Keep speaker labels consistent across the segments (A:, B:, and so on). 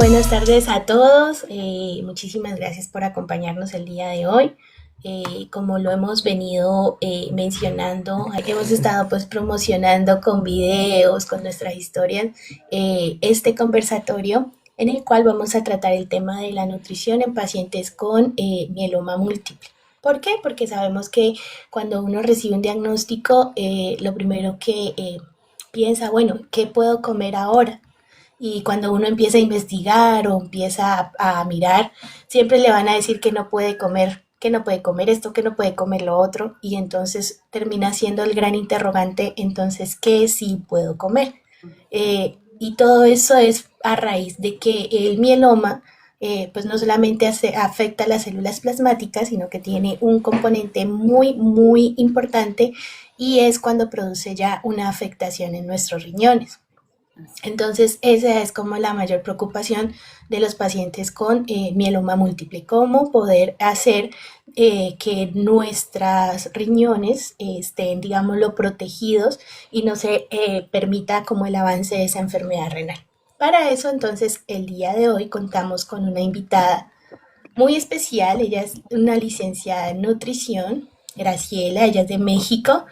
A: buenas tardes a todos. Muchísimas gracias por acompañarnos el día de hoy. Como lo hemos venido mencionando, hemos estado pues promocionando con videos, con nuestras historias, este conversatorio en el cual vamos a tratar el tema de la nutrición en pacientes con mieloma múltiple. ¿Por qué? Porque sabemos que cuando uno recibe un diagnóstico, lo primero que piensa, bueno, ¿qué puedo comer ahora? Y cuando uno empieza a investigar o empieza a mirar, siempre le van a decir que no puede comer esto, que no puede comer lo otro, y entonces termina siendo el gran interrogante, entonces, ¿qué sí puedo comer? Y todo eso es a raíz de que el mieloma, pues no solamente afecta a las células plasmáticas, sino que tiene un componente muy, muy importante y es cuando produce ya una afectación en nuestros riñones. Entonces, esa es como la mayor preocupación de los pacientes con mieloma múltiple, cómo poder hacer que nuestras riñones estén, digámoslo, protegidos y no se permita como el avance de esa enfermedad renal. Para eso, entonces, el día de hoy contamos con una invitada muy especial. Ella es una licenciada en nutrición, Graciela, ella es de México.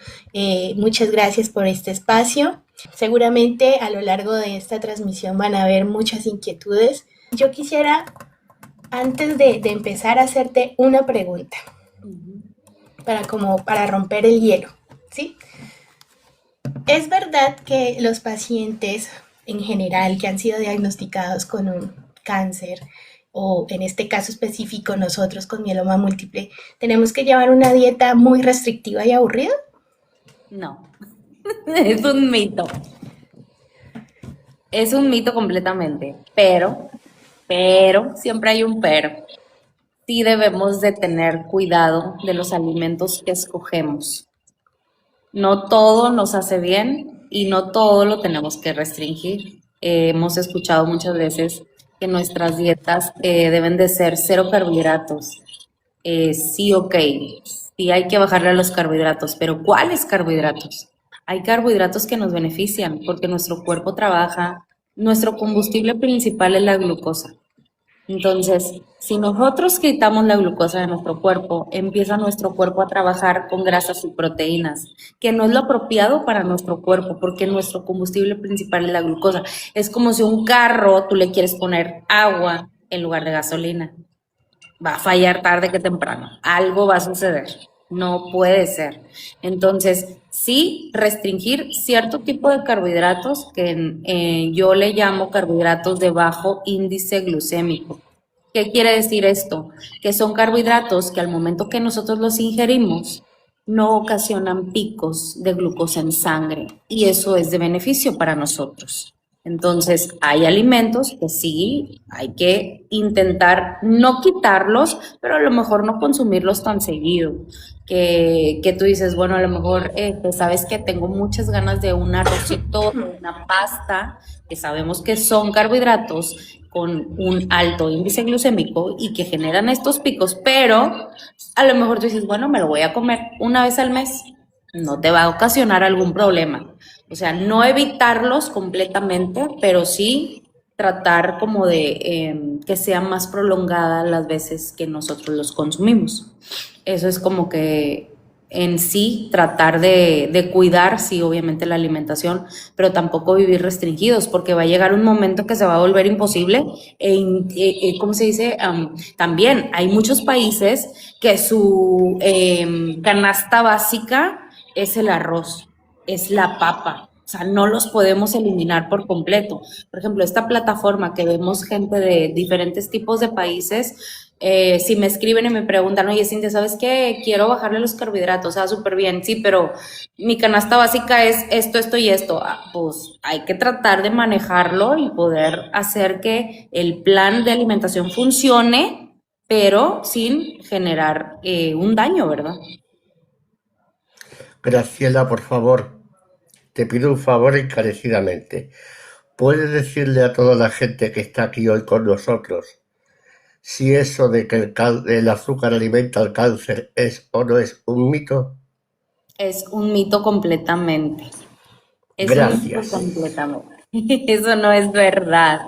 A: Muchas gracias por este espacio. Seguramente a lo largo de esta transmisión van a haber muchas inquietudes. Yo quisiera, antes de empezar, hacerte una pregunta para romper el hielo, ¿sí? ¿Es verdad que los pacientes en general que han sido diagnosticados con un cáncer o en este caso específico nosotros con mieloma múltiple tenemos que llevar una dieta muy restrictiva y aburrida?
B: No, es un mito. Es un mito completamente. Siempre hay un pero. Sí debemos de tener cuidado de los alimentos que escogemos. No todo nos hace bien y no todo lo tenemos que restringir. Hemos escuchado muchas veces que nuestras dietas deben de ser cero carbohidratos. Sí, ok, sí hay que bajarle a los carbohidratos, pero ¿cuáles carbohidratos? Hay carbohidratos que nos benefician porque nuestro cuerpo trabaja, nuestro combustible principal es la glucosa. Entonces, si nosotros quitamos la glucosa de nuestro cuerpo, empieza nuestro cuerpo a trabajar con grasas y proteínas, que no es lo apropiado para nuestro cuerpo, porque nuestro combustible principal es la glucosa. Es como si un carro tú le quieres poner agua en lugar de gasolina. Va a fallar tarde que temprano. Algo va a suceder. No puede ser. Entonces, sí, restringir cierto tipo de carbohidratos que yo le llamo carbohidratos de bajo índice glucémico. ¿Qué quiere decir esto? Que son carbohidratos que al momento que nosotros los ingerimos no ocasionan picos de glucosa en sangre y eso es de beneficio para nosotros. Entonces, hay alimentos que sí hay que intentar no quitarlos, pero a lo mejor no consumirlos tan seguido. Que tú dices, bueno, a lo mejor, sabes que tengo muchas ganas de un arrocito, de una pasta, que sabemos que son carbohidratos con un alto índice glucémico y que generan estos picos, pero a lo mejor tú dices, bueno, me lo voy a comer una vez al mes, no te va a ocasionar algún problema. O sea, no evitarlos completamente, pero sí tratar como de que sean más prolongadas las veces que nosotros los consumimos. Eso es como que en sí tratar de cuidar, sí, obviamente la alimentación, pero tampoco vivir restringidos, porque va a llegar un momento que se va a volver imposible. ¿Cómo se dice? También hay muchos países que su canasta básica es el arroz, es la papa. O sea, no los podemos eliminar por completo. Por ejemplo, esta plataforma que vemos gente de diferentes tipos de países, si me escriben y me preguntan, oye, Cintia, ¿sabes qué? Quiero bajarle los carbohidratos, súper bien, sí, pero mi canasta básica es esto y esto. Pues hay que tratar de manejarlo y poder hacer que el plan de alimentación funcione, pero sin generar un daño, ¿verdad?
C: Graciela, por favor, te pido un favor encarecidamente. ¿Puedes decirle a toda la gente que está aquí hoy con nosotros si eso de que el azúcar alimenta el cáncer es o no es un mito?
B: Es un mito completamente. Es un mito
C: Gracias.
B: completamente. Eso no es verdad.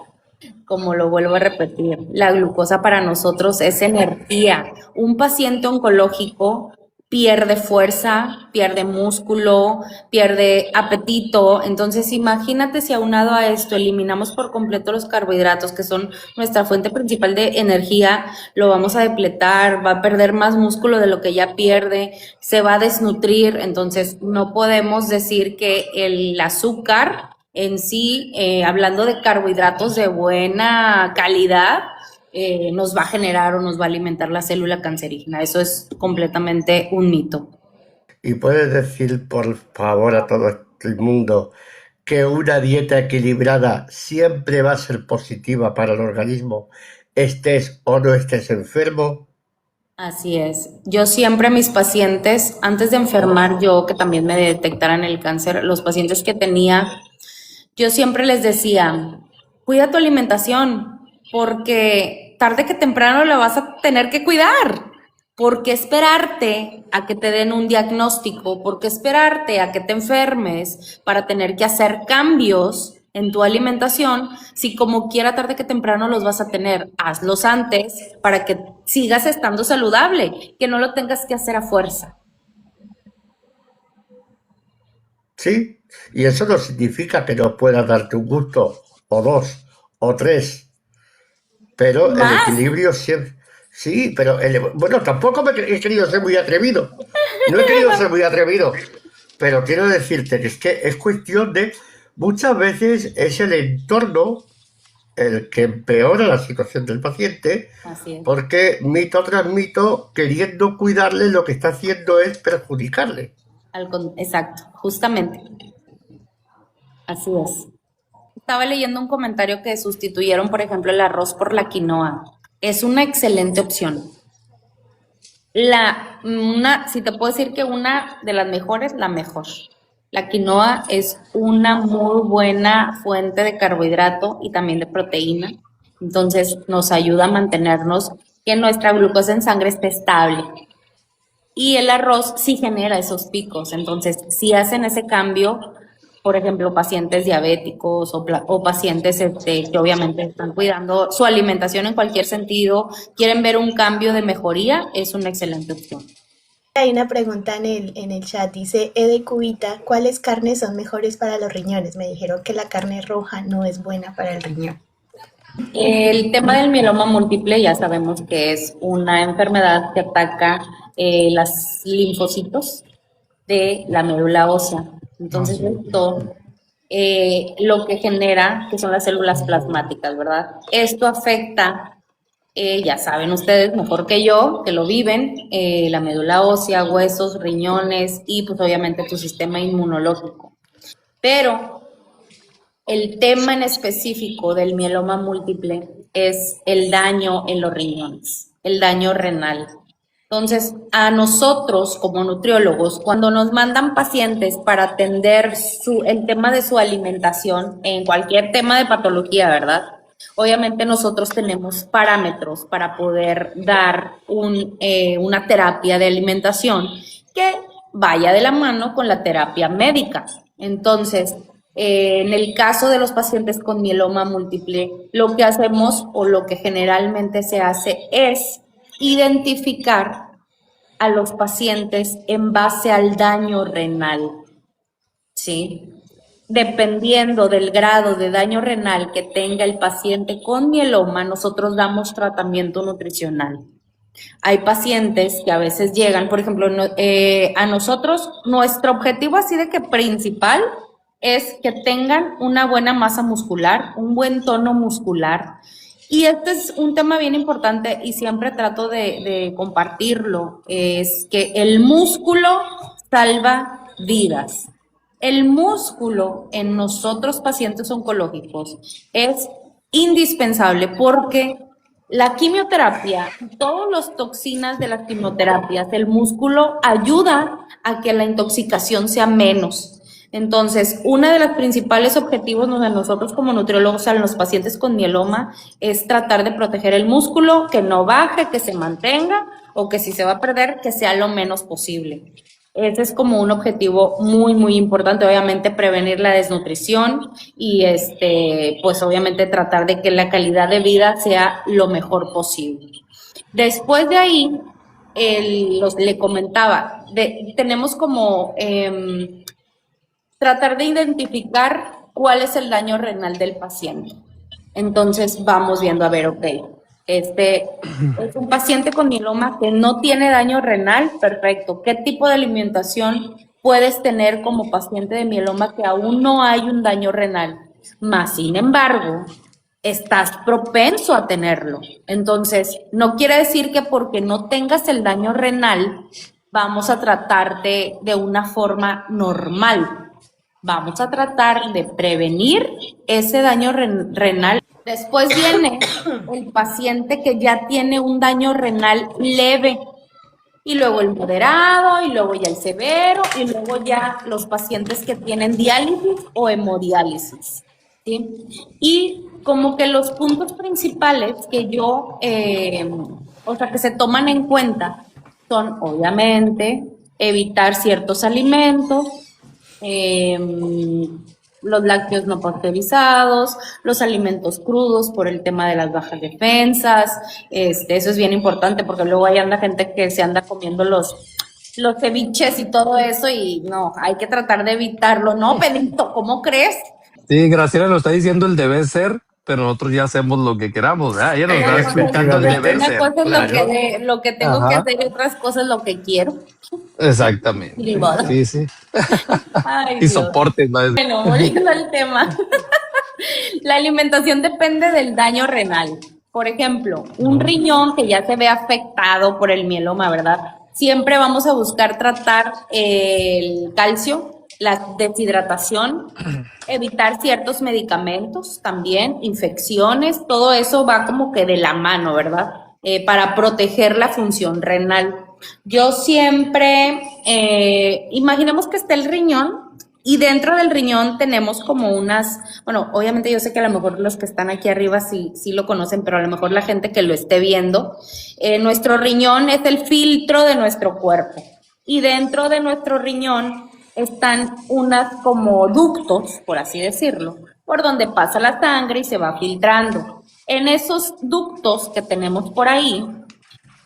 B: Como lo vuelvo a repetir, la glucosa para nosotros es energía. Un paciente oncológico pierde fuerza, pierde músculo, pierde apetito. Entonces, imagínate si aunado a esto eliminamos por completo los carbohidratos, que son nuestra fuente principal de energía, lo vamos a depletar, va a perder más músculo de lo que ya pierde, se va a desnutrir. Entonces, no podemos decir que el azúcar en sí, hablando de carbohidratos de buena calidad, nos va a generar o nos va a alimentar la célula cancerígena. Eso es completamente un mito.
C: ¿Y puedes decir, por favor, a todo el mundo que una dieta equilibrada siempre va a ser positiva para el organismo, estés o no estés enfermo?
B: Así es. Yo siempre a mis pacientes, antes de enfermar yo, que también me detectaran el cáncer, los pacientes que tenía, yo siempre les decía, cuida tu alimentación, porque tarde que temprano la vas a tener que cuidar. ¿Por qué esperarte a que te den un diagnóstico? ¿Por qué esperarte a que te enfermes para tener que hacer cambios en tu alimentación si como quiera tarde que temprano los vas a tener? Hazlos antes para que sigas estando saludable, que no lo tengas que hacer a fuerza.
C: Sí, y eso no significa que no puedas darte un gusto, o dos, o tres, pero el
B: Más,
C: equilibrio siempre... Sí, pero bueno, tampoco he querido ser muy atrevido. No he querido ser muy atrevido, pero quiero decirte que es cuestión de... Muchas veces es el entorno el que empeora la situación del paciente,
B: así es,
C: porque mito tras mito, queriendo cuidarle, lo que está haciendo es perjudicarle.
B: exacto, justamente, así es. Estaba leyendo un comentario que sustituyeron, por ejemplo, el arroz por la quinoa. Es una excelente opción. Si te puedo decir que una de las mejores, la mejor. La quinoa es una muy buena fuente de carbohidrato y también de proteína. Entonces nos ayuda a mantenernos que nuestra glucosa en sangre esté estable. Y el arroz sí genera esos picos. Entonces, si hacen ese cambio, por ejemplo, pacientes diabéticos o pacientes que obviamente están cuidando su alimentación en cualquier sentido, quieren ver un cambio de mejoría, es una excelente opción.
A: Hay una pregunta en el chat, dice Ede Cubita, ¿cuáles carnes son mejores para los riñones? Me dijeron que la carne roja no es buena para el riñón.
B: El tema del mieloma múltiple ya sabemos que es una enfermedad que ataca los linfocitos de la médula ósea. Entonces, esto lo que genera, que son las células plasmáticas, ¿verdad? Esto afecta, ya saben ustedes mejor que yo, que lo viven, la médula ósea, huesos, riñones y pues obviamente tu sistema inmunológico. Pero el tema en específico del mieloma múltiple es el daño en los riñones, el daño renal. Entonces, a nosotros como nutriólogos, cuando nos mandan pacientes para atender el tema de su alimentación en cualquier tema de patología, ¿verdad? Obviamente nosotros tenemos parámetros para poder dar una terapia de alimentación que vaya de la mano con la terapia médica. Entonces, en el caso de los pacientes con mieloma múltiple, lo que hacemos o lo que generalmente se hace es identificar a los pacientes en base al daño renal, ¿sí? Dependiendo del grado de daño renal que tenga el paciente con mieloma, nosotros damos tratamiento nutricional. Hay pacientes que a veces llegan, por ejemplo, a nosotros, nuestro objetivo así de que principal es que tengan una buena masa muscular, un buen tono muscular. Y este es un tema bien importante y siempre trato de compartirlo, es que el músculo salva vidas. El músculo en nosotros pacientes oncológicos es indispensable porque la quimioterapia, todas las toxinas de las quimioterapias, el músculo ayuda a que la intoxicación sea menos. Entonces, uno de los principales objetivos de nosotros como nutriólogos a los pacientes con mieloma es tratar de proteger el músculo, que no baje, que se mantenga o que si se va a perder, que sea lo menos posible. Ese es como un objetivo muy, muy importante, obviamente prevenir la desnutrición y pues obviamente tratar de que la calidad de vida sea lo mejor posible. Después de ahí, le comentaba, tenemos como tratar de identificar cuál es el daño renal del paciente. Entonces vamos viendo, a ver, ok, es un paciente con mieloma que no tiene daño renal, perfecto. ¿Qué tipo de alimentación puedes tener como paciente de mieloma que aún no hay un daño renal? Más sin embargo, estás propenso a tenerlo. Entonces, no quiere decir que porque no tengas el daño renal, vamos a tratarte de una forma normal. Vamos a tratar de prevenir ese daño renal. Después viene el paciente que ya tiene un daño renal leve, y luego el moderado, y luego ya el severo, y luego ya los pacientes que tienen diálisis o hemodiálisis, ¿sí? Y como que los puntos principales que que se toman en cuenta son, obviamente, evitar ciertos alimentos, los lácteos no pasteurizados, los alimentos crudos por el tema de las bajas defensas, eso es bien importante porque luego hay gente que se anda comiendo los ceviches y todo eso y no, hay que tratar de evitarlo, ¿no, Benito? ¿Cómo crees?
D: Sí, Graciela lo está diciendo el debe ser, pero nosotros ya hacemos lo que queramos, ¿verdad? Ella nos está explicando el debe
B: Una
D: ser.
B: cosa es lo que tengo que hacer y otras cosas lo que quiero.
D: Exactamente. Sí.
B: Ay,
D: Y
B: Dios.
D: soporte. ¿No?
B: Bueno, volviendo al tema. La alimentación depende del daño renal. Por ejemplo, un riñón que ya se ve afectado por el mieloma, ¿verdad? Siempre vamos a buscar tratar el calcio, la deshidratación, evitar ciertos medicamentos también, infecciones, todo eso va como que de la mano, ¿verdad? Para proteger la función renal. Yo siempre, imaginemos que está el riñón y dentro del riñón tenemos como bueno, obviamente yo sé que a lo mejor los que están aquí arriba sí lo conocen, pero a lo mejor la gente que lo esté viendo, nuestro riñón es el filtro de nuestro cuerpo y dentro de nuestro riñón están unas como ductos, por así decirlo, por donde pasa la sangre y se va filtrando. En esos ductos que tenemos por ahí,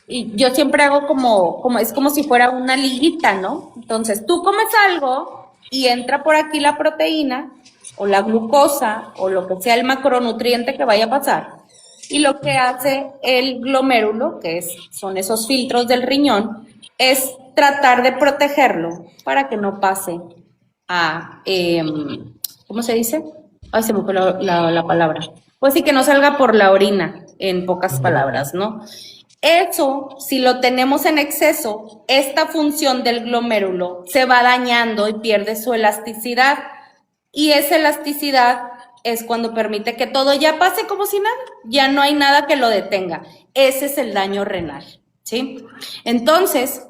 B: y yo siempre hago es como si fuera una liguita, ¿no? Entonces tú comes algo y entra por aquí la proteína o la glucosa o lo que sea el macronutriente que vaya a pasar. Y lo que hace el glomérulo, son esos filtros del riñón, es tratar de protegerlo para que no pase a, ¿cómo se dice? Ay, se me fue la palabra. Pues sí, que no salga por la orina, en pocas palabras, ¿no? Eso, si lo tenemos en exceso, esta función del glomérulo se va dañando y pierde su elasticidad. Y esa elasticidad es cuando permite que todo ya pase como si nada, ya no hay nada que lo detenga. Ese es el daño renal, ¿sí? Entonces,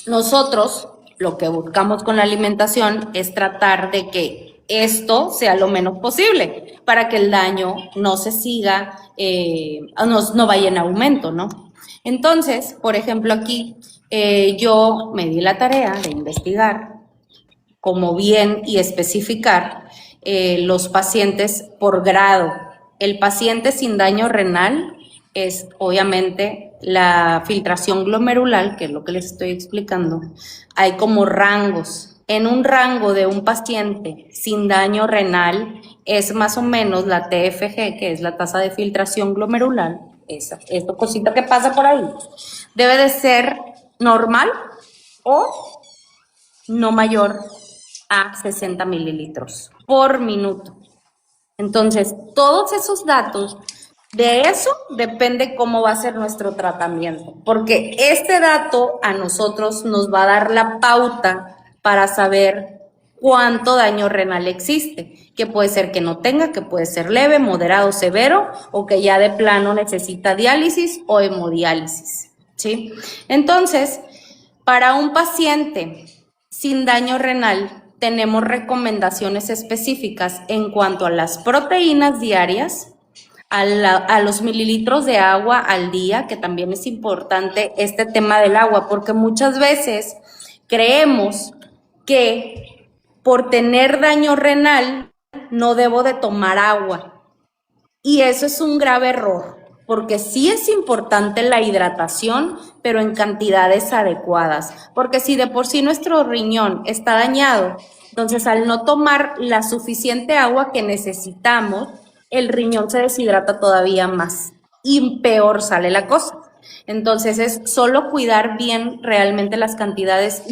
B: nosotros lo que buscamos con la alimentación es tratar de que esto sea lo menos posible para que el daño no se siga, no vaya en aumento, ¿no? Entonces, por ejemplo, aquí yo me di la tarea de investigar como bien y especificar los pacientes por grado. El paciente sin daño renal es obviamente la filtración glomerular, que es lo que les estoy explicando. Hay como rangos. En un rango de un paciente sin daño renal es más o menos la TFG, que es la tasa de filtración glomerular, esta cosita que pasa por ahí, debe de ser normal o no mayor a 60 mililitros por minuto. Entonces, todos esos datos, de eso depende cómo va a ser nuestro tratamiento, porque este dato a nosotros nos va a dar la pauta para saber cuánto daño renal existe, que puede ser que no tenga, que puede ser leve, moderado, severo, o que ya de plano necesita diálisis o hemodiálisis, ¿sí? Entonces, para un paciente sin daño renal, tenemos recomendaciones específicas en cuanto a las proteínas diarias, a los mililitros de agua al día, que también es importante este tema del agua, porque muchas veces Creemos que por tener daño renal no debo de tomar agua. Y eso es un grave error, porque sí es importante la hidratación, pero en cantidades adecuadas. Porque si de por sí nuestro riñón está dañado, entonces al no tomar la suficiente agua que necesitamos, el riñón se deshidrata todavía más y peor sale la cosa. Entonces es solo cuidar bien realmente las cantidades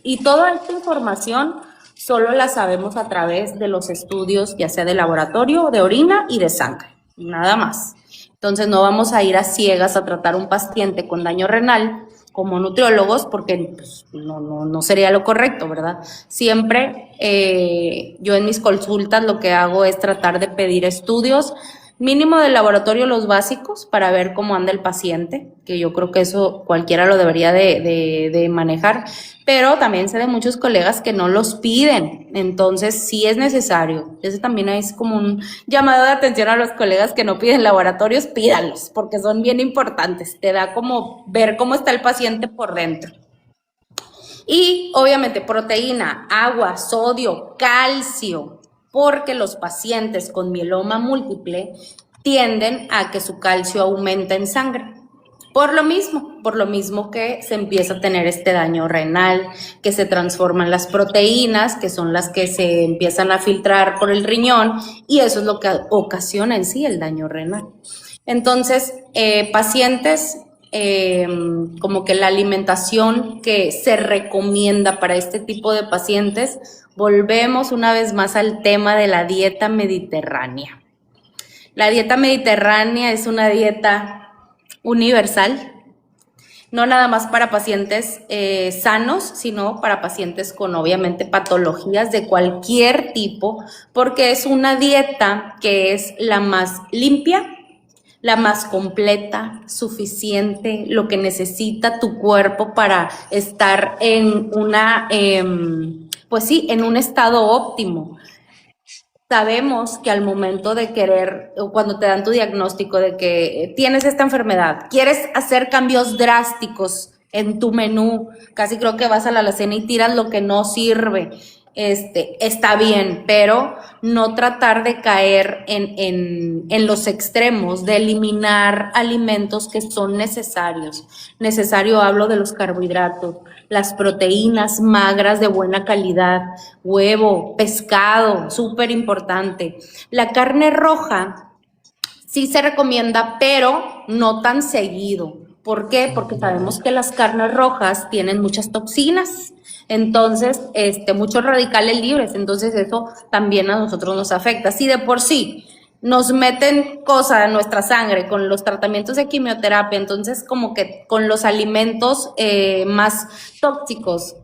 B: y toda esta información solo la sabemos a través de los estudios, ya sea de laboratorio, de orina y de sangre, nada más. Entonces no vamos a ir a ciegas a tratar un paciente con daño renal como nutriólogos, porque pues, no sería lo correcto, ¿verdad? Siempre yo en mis consultas lo que hago es tratar de pedir estudios mínimo del laboratorio, los básicos, para ver cómo anda el paciente, que yo creo que eso cualquiera lo debería de manejar, pero también sé de muchos colegas que no los piden, entonces sí es necesario. Ese también es como un llamado de atención a los colegas que no piden laboratorios, pídanlos, porque son bien importantes, te da como ver cómo está el paciente por dentro. Y obviamente proteína, agua, sodio, calcio, porque los pacientes con mieloma múltiple tienden a que su calcio aumenta en sangre. Por lo mismo que se empieza a tener este daño renal, que se transforman las proteínas, que son las que se empiezan a filtrar por el riñón, y eso es lo que ocasiona en sí el daño renal. Entonces, pacientes, como que la alimentación que se recomienda para este tipo de pacientes, volvemos una vez más al tema de la dieta mediterránea. La dieta mediterránea es una dieta universal, no nada más para pacientes sanos, sino para pacientes con obviamente patologías de cualquier tipo, porque es una dieta que es la más limpia, la más completa, suficiente, lo que necesita tu cuerpo para estar en una, pues sí, en un estado óptimo. Sabemos que al momento de querer, o cuando te dan tu diagnóstico de que tienes esta enfermedad, quieres hacer cambios drásticos en tu menú, casi creo que vas a la alacena y tiras lo que no sirve, está bien, pero no tratar de caer en los extremos, de eliminar alimentos que son necesarios. Necesario hablo de los carbohidratos, las proteínas magras de buena calidad, huevo, pescado, súper importante. La carne roja sí se recomienda, pero no tan seguido. ¿Por qué? Porque sabemos que las carnes rojas tienen muchas toxinas, entonces, muchos radicales libres, entonces eso también a nosotros nos afecta. Si de por sí nos meten cosas a nuestra sangre con los tratamientos de quimioterapia, entonces como que con los alimentos más tóxicos,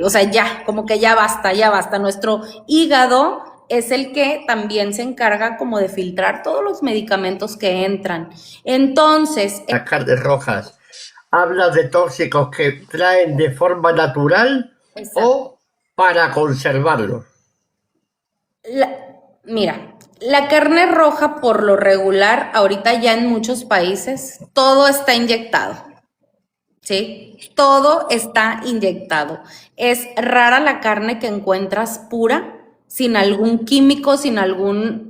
B: o sea, ya, como que ya basta. Nuestro hígado es el que también se encarga como de filtrar todos los medicamentos que entran. Entonces...
C: Las carnes rojas, ¿hablas de tóxicos que traen de forma natural? Exacto. ¿O para conservarlos?
B: Mira, la carne roja por lo regular, ahorita ya en muchos países, todo está inyectado, ¿sí? Todo está inyectado. Es rara la carne que encuentras pura, sin algún químico, sin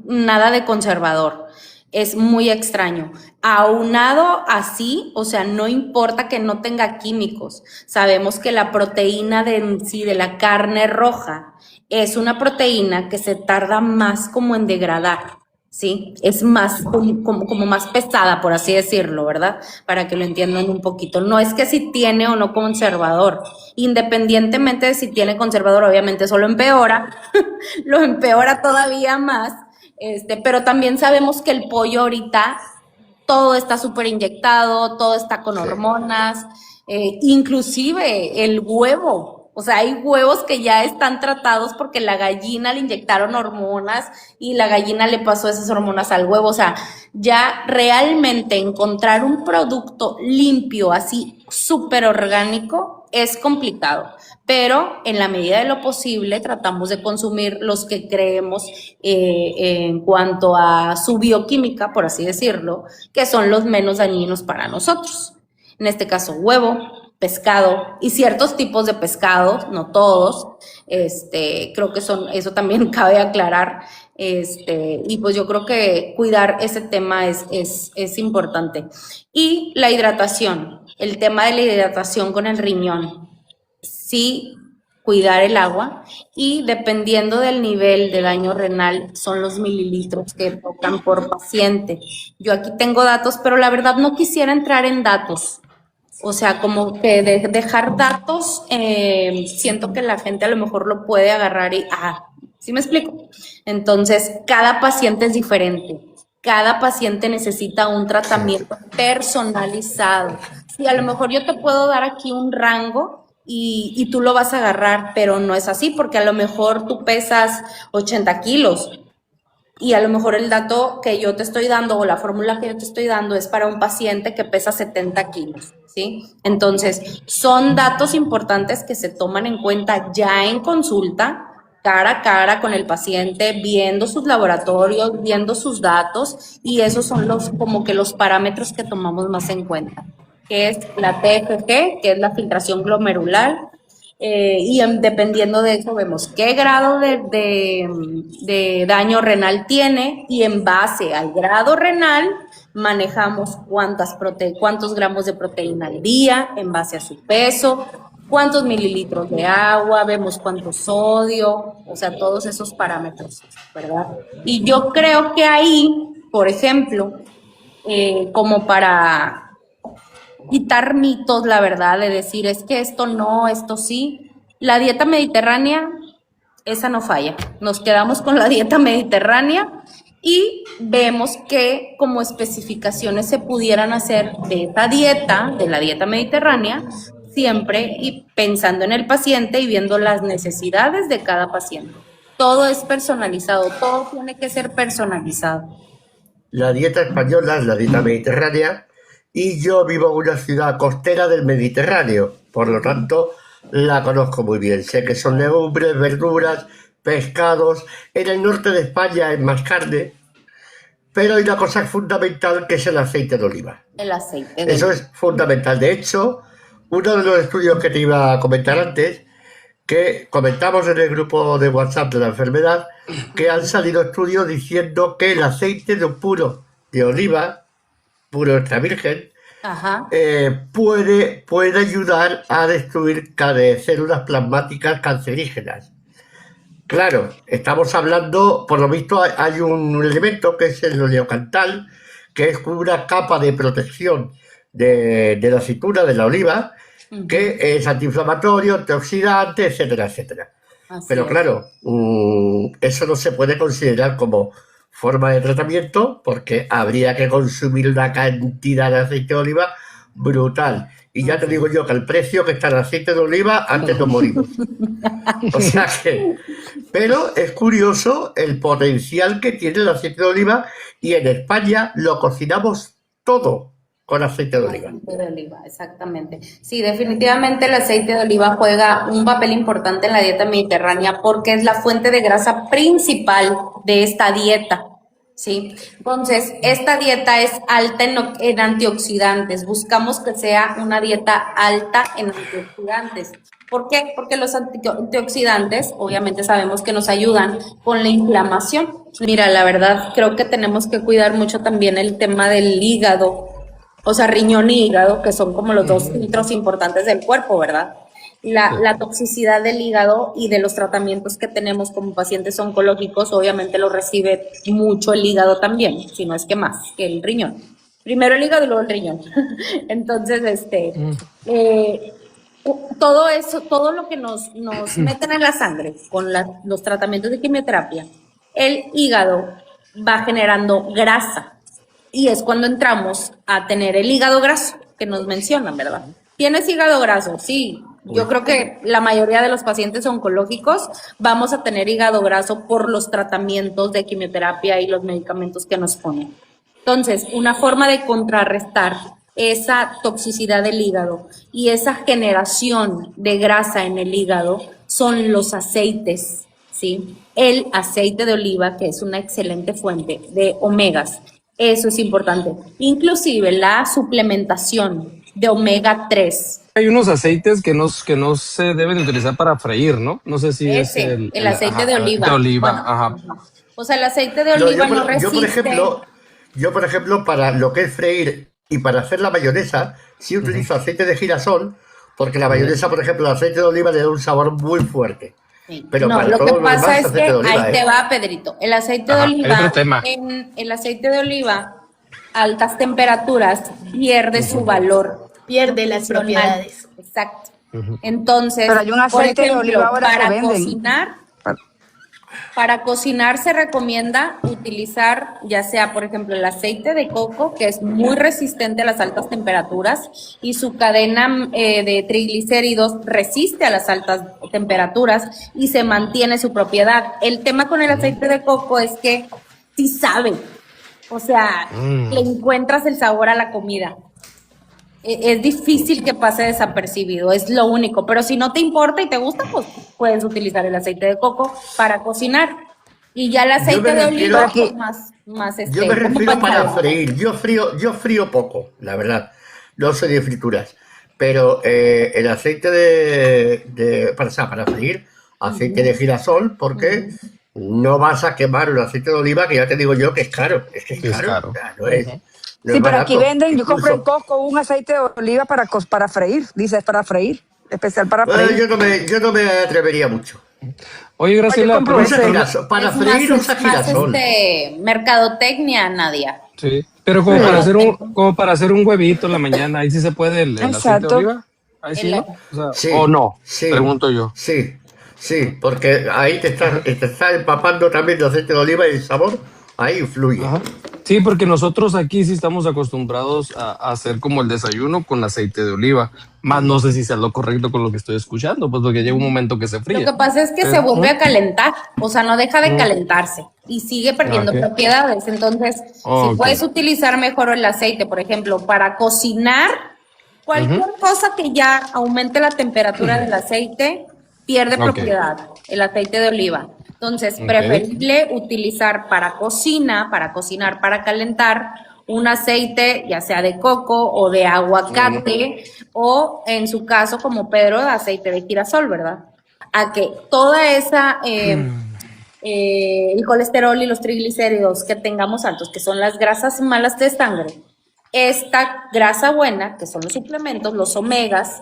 B: nada de conservador. Es muy extraño. Aunado así, o sea, no importa que no tenga químicos. Sabemos que la proteína de la carne roja es una proteína que se tarda más como en degradar, ¿sí? Es más, como más pesada, por así decirlo, ¿verdad? Para que lo entiendan un poquito. No es que si tiene o no conservador. Independientemente de si tiene conservador, obviamente eso lo empeora, lo empeora todavía más. Pero también sabemos que el pollo ahorita todo está súper inyectado, todo está con hormonas, inclusive el huevo. O sea, hay huevos que ya están tratados porque la gallina le inyectaron hormonas y la gallina le pasó esas hormonas al huevo. O sea, ya realmente encontrar un producto limpio, así súper orgánico, es complicado. Pero en la medida de lo posible tratamos de consumir los que creemos en cuanto a su bioquímica, por así decirlo, que son los menos dañinos para nosotros. En este caso, huevo, pescado y ciertos tipos de pescados, no todos. Creo que eso también cabe aclarar. Y pues yo creo que cuidar ese tema es importante. Y la hidratación, el tema de la hidratación con el riñón. Sí, cuidar el agua y dependiendo del nivel de daño renal son los mililitros que tocan por paciente. Yo aquí tengo datos, pero la verdad no quisiera entrar en datos. O sea, como que dejar datos, siento que la gente a lo mejor lo puede agarrar y, ¿sí me explico? Entonces, cada paciente es diferente. Cada paciente necesita un tratamiento personalizado. Sí, a lo mejor yo te puedo dar aquí un rango y tú lo vas a agarrar, pero no es así, porque a lo mejor tú pesas 80 kilos y a lo mejor el dato que yo te estoy dando o la fórmula que yo te estoy dando es para un paciente que pesa 70 kilos, ¿sí? Entonces, son datos importantes que se toman en cuenta ya en consulta, cara a cara con el paciente, viendo sus laboratorios, viendo sus datos, y esos son como que los parámetros que tomamos más en cuenta, que es la TFG, que es la filtración glomerular, y dependiendo de eso vemos qué grado de daño renal tiene y en base al grado renal manejamos cuántos gramos de proteína al día en base a su peso, cuántos mililitros de agua, vemos cuánto sodio, o sea, todos esos parámetros, ¿verdad? Y yo creo que ahí, por ejemplo, como para quitar mitos, la verdad, de decir, es que esto no, esto sí. La dieta mediterránea, esa no falla. Nos quedamos con la dieta mediterránea y vemos que como especificaciones se pudieran hacer de esta dieta, de la dieta mediterránea, siempre y pensando en el paciente y viendo las necesidades de cada paciente. Todo es personalizado, todo tiene que ser personalizado.
C: La dieta española es la dieta mediterránea y yo vivo en una ciudad costera del Mediterráneo, por lo tanto la conozco muy bien. Sé que son legumbres, verduras, pescados. En el norte de España es más carne, pero hay una cosa fundamental que es el aceite de oliva.
B: El aceite de
C: Eso
B: oliva
C: es fundamental. De hecho, uno de los estudios que te iba a comentar antes, que comentamos en el grupo de WhatsApp de la enfermedad, que han salido estudios diciendo que el aceite de oliva, puro extra virgen, puede ayudar a destruir células plasmáticas cancerígenas. Claro, estamos hablando, por lo visto hay un elemento que es el oleocantal, que es una capa de protección de la aceituna, de la oliva, que es antiinflamatorio, antioxidante, etcétera, etcétera. Pero claro, eso no se puede considerar como forma de tratamiento porque habría que consumir una cantidad de aceite de oliva brutal. Y ya te digo yo que el precio que está el aceite de oliva, antes nos morimos. O sea que... Pero es curioso el potencial que tiene el aceite de oliva y en España lo cocinamos todo con aceite de oliva.
B: Aceite de oliva, exactamente. Sí, definitivamente el aceite de oliva juega un papel importante en la dieta mediterránea porque es la fuente de grasa principal de esta dieta, ¿sí? Entonces, esta dieta es alta en antioxidantes. Buscamos que sea una dieta alta en antioxidantes. ¿Por qué? Porque los antioxidantes, obviamente sabemos que nos ayudan con la inflamación. Mira, la verdad, creo que tenemos que cuidar mucho también el tema del hígado, o sea, riñón y hígado, que son como los dos filtros importantes del cuerpo, ¿verdad? La toxicidad del hígado y de los tratamientos que tenemos como pacientes oncológicos, obviamente lo recibe mucho el hígado también, si no es que más que el riñón. Primero el hígado y luego el riñón. Entonces, todo eso, todo lo que nos meten en la sangre con los tratamientos de quimioterapia, el hígado va generando grasa. Y es cuando entramos a tener el hígado graso, que nos mencionan, ¿verdad? ¿Tienes hígado graso? Sí. Yo creo que la mayoría de los pacientes oncológicos vamos a tener hígado graso por los tratamientos de quimioterapia y los medicamentos que nos ponen. Entonces, una forma de contrarrestar esa toxicidad del hígado y esa generación de grasa en el hígado son los aceites, ¿sí? El aceite de oliva, que es una excelente fuente de omegas. Eso es importante. Inclusive la suplementación de omega 3.
D: Hay unos aceites que no se deben de utilizar para freír, ¿no? No sé si es
B: El aceite de
D: ajá,
B: oliva.
D: de oliva,
B: Bueno,
D: ajá.
B: o sea, el aceite de
C: No,
B: oliva no
C: yo, por
B: resiste.
C: ejemplo, para lo que es freír y para hacer la mayonesa, sí
D: Ujú,
C: utilizo aceite de girasol, porque la
D: ujú.
C: mayonesa, por ejemplo, el aceite de oliva le da un sabor muy fuerte.
B: Sí.
C: Pero
B: No,
C: para
B: lo que
C: todo lo
B: pasa
C: demás,
B: es
C: aceite de
B: que ahí
C: oliva,
B: te
C: ¿eh?
B: va, Pedrito.
D: Ajá, hay otro tema.
B: El aceite de oliva, a altas temperaturas, pierde su
D: Ujú,
B: valor
A: Pierde las
B: nutricional.
A: propiedades.
B: Exacto.
D: ujú.
B: Entonces,
E: Pero hay un
B: por
E: aceite de oliva
B: ejemplo,
E: ahora que venden. Pa-
B: para cocinar se recomienda utilizar ya sea, por ejemplo, el aceite de coco, que es muy resistente a las altas temperaturas y su cadena de triglicéridos resiste a las altas temperaturas y se mantiene su propiedad. El tema con el aceite de coco es que sí sabe, o sea, le
D: Mm.
B: encuentras el sabor a la comida. Es difícil que pase desapercibido, es lo único. Pero si no te importa y te gusta, pues puedes utilizar el aceite de coco para cocinar. Y ya el
C: Yo me
B: aceite de
E: Pero
B: oliva,
C: refiero,
B: pues
E: aquí,
C: yo me
B: como
C: refiero
B: para
C: para
B: ensalada.
C: freír. Yo frío poco, la verdad. No soy de frituras. Pero el aceite o sea, para freír, aceite de
B: Ujú,
C: girasol, porque
B: ujú.
C: no vas a quemar el aceite de oliva, que ya te digo yo que es caro. Es que es
D: Sí, es
C: caro. O
D: caro.
C: sea,
D: Ujú.
C: no
E: sí,
C: es
E: pero aquí
C: barato.
E: venden, yo compré en
C: Incluso,
E: Costco un aceite de oliva para freír. Dice, es para freír, especial para freír.
C: yo no me atrevería mucho.
D: Oye,
E: No, yo
D: Graciela,
E: compro
C: Usa
E: ese.
C: girasol. Para freír usa
B: Es más
C: girasol.
B: mercadotecnia, Nadia.
D: sí, pero como para
C: Sí,
D: hacer
B: Mercadotecnia.
D: como para hacer un huevito en la mañana, ahí sí se puede el aceite de
E: Exacto.
D: oliva, ahí sí,
B: El,
D: ¿no? O sea, o
C: sí,
D: no,
C: sí,
D: pregunto yo.
C: sí, sí, porque ahí te está empapando también de aceite de oliva y el sabor ahí influye.
D: Ajá. Sí, porque nosotros aquí sí estamos acostumbrados a hacer como el desayuno con aceite de oliva. Más no sé si sea lo correcto con lo que estoy escuchando, pues porque llega un momento que se
B: Lo que
D: fríe.
B: pasa es que se
D: Pero,
B: vuelve a calentar, o sea, no deja de
D: mm,
B: calentarse y sigue perdiendo
D: ok,
B: propiedades. Entonces, si
D: ok.
B: puedes utilizar mejor el aceite, por ejemplo, para cocinar,
D: Ujú,
B: cualquier cosa que ya aumente la temperatura del aceite pierde
D: ok,
B: propiedad, el aceite de oliva. Entonces,
D: ok.
B: preferible utilizar para cocina, para cocinar, para calentar, un aceite ya sea de coco o de aguacate o en su caso, como Pedro, de aceite de girasol, ¿verdad? A que toda esa, el colesterol y los triglicéridos que tengamos altos, que son las grasas malas de sangre, esta grasa buena, que son los suplementos, los omegas,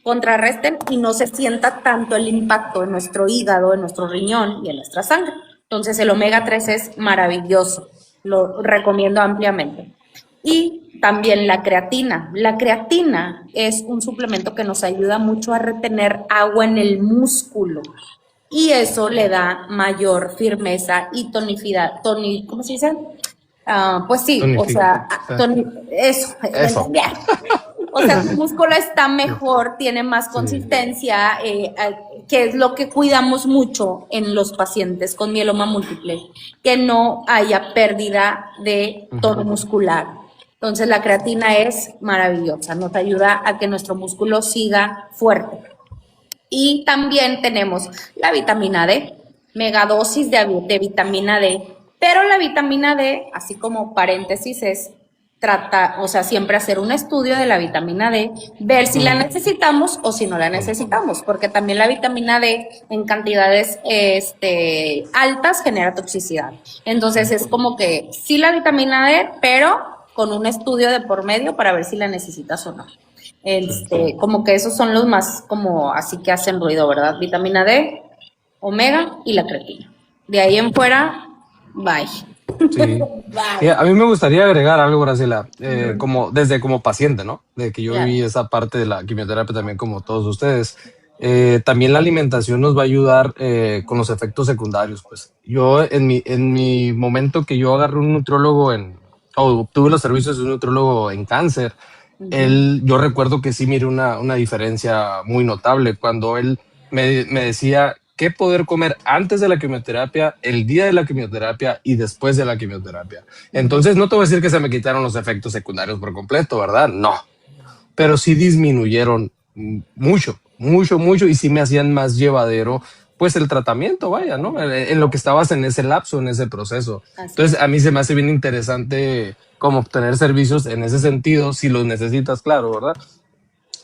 B: contrarresten y no se sienta tanto el impacto en nuestro hígado, en nuestro riñón y en nuestra sangre. Entonces el omega 3 es maravilloso, lo recomiendo ampliamente. Y también la creatina. La creatina es un suplemento que nos ayuda mucho a retener agua en el músculo y eso le da mayor firmeza y tonicidad, ¿cómo se dice? Pues sí, o
D: Tonifica.
B: sea, eso, ¿me
C: Eso.
B: entendía? O sea, tu músculo está mejor, tiene más
D: Sí.
B: consistencia, que es lo que cuidamos mucho en los pacientes con mieloma múltiple, que no haya pérdida de tono
D: Ujú.
B: muscular. Entonces, la creatina es maravillosa, nos ayuda a que nuestro músculo siga fuerte. Y también tenemos la vitamina D, megadosis de vitamina D, pero la vitamina D, así como paréntesis, o sea, siempre hacer un estudio de la vitamina D, ver si la necesitamos o si no la necesitamos, porque también la vitamina D en cantidades altas genera toxicidad. Entonces es como que sí la vitamina D, pero con un estudio de por medio para ver si la necesitas o no. Como que esos son los más como así que hacen ruido, ¿verdad? Vitamina D, omega y la creatina. De ahí en fuera, bye.
D: Sí.
B: Bye.
D: A mí me gustaría agregar algo, Graciela,
B: Ujú.
D: como paciente, ¿no? De que yo
B: Claro.
D: viví esa parte de la quimioterapia también como todos ustedes. También la alimentación nos va a ayudar con los efectos secundarios, pues. Yo en mi momento que yo agarré un nutriólogo o obtuve los servicios de un nutriólogo en cáncer,
B: Ujú.
D: yo recuerdo que sí miré una diferencia muy notable cuando él me decía qué poder comer antes de la quimioterapia, el día de la quimioterapia y después de la quimioterapia. Entonces, no te voy a decir que se me quitaron los efectos secundarios por completo, ¿verdad? No, pero sí disminuyeron mucho, mucho, mucho y sí me hacían más llevadero pues el tratamiento, vaya, ¿no? En lo que estabas en ese lapso, en ese proceso.
B: Así
D: Entonces,
B: es.
D: a mí se me hace bien interesante como obtener servicios en ese sentido, si los necesitas, claro, ¿verdad?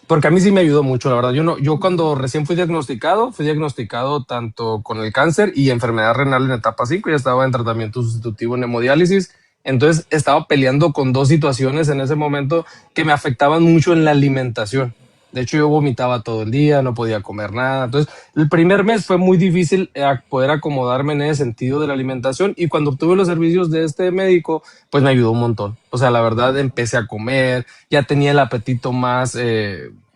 D: Porque a mí sí me ayudó mucho, la verdad. Yo cuando recién fui diagnosticado tanto con el cáncer y enfermedad renal en etapa 5, ya estaba en tratamiento sustitutivo en hemodiálisis. Entonces estaba peleando con dos situaciones en ese momento que me afectaban mucho en la alimentación. De hecho, yo vomitaba todo el día, no podía comer nada. Entonces, el primer mes fue muy difícil poder acomodarme en ese sentido de la alimentación, y cuando obtuve los servicios de este médico, pues me ayudó un montón. O sea, la verdad, empecé a comer, ya tenía el apetito más,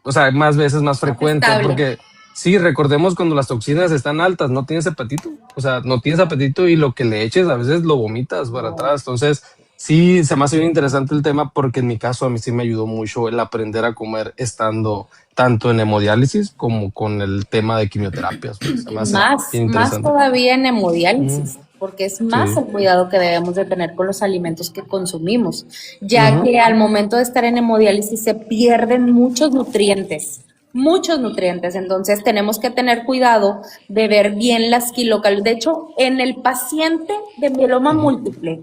D: o sea, más veces más frecuente,
B: Estable.
D: porque sí, recordemos cuando las toxinas están altas, no tienes apetito. O sea, no tienes apetito y lo que le eches a veces lo vomitas para atrás. Entonces, sí, se me hace bien interesante el tema, porque en mi caso a mí sí me ayudó mucho el aprender a comer estando tanto en hemodiálisis como con el tema de quimioterapias. Pues, se me hace bien
B: Más
D: interesante.
B: todavía en hemodiálisis, porque es más
D: Sí.
B: el cuidado que debemos de tener con los alimentos que consumimos, ya
D: Ujú.
B: que al momento de estar en hemodiálisis se pierden muchos nutrientes, entonces tenemos que tener cuidado de ver bien las kilocalorías. De hecho, en el paciente de mieloma múltiple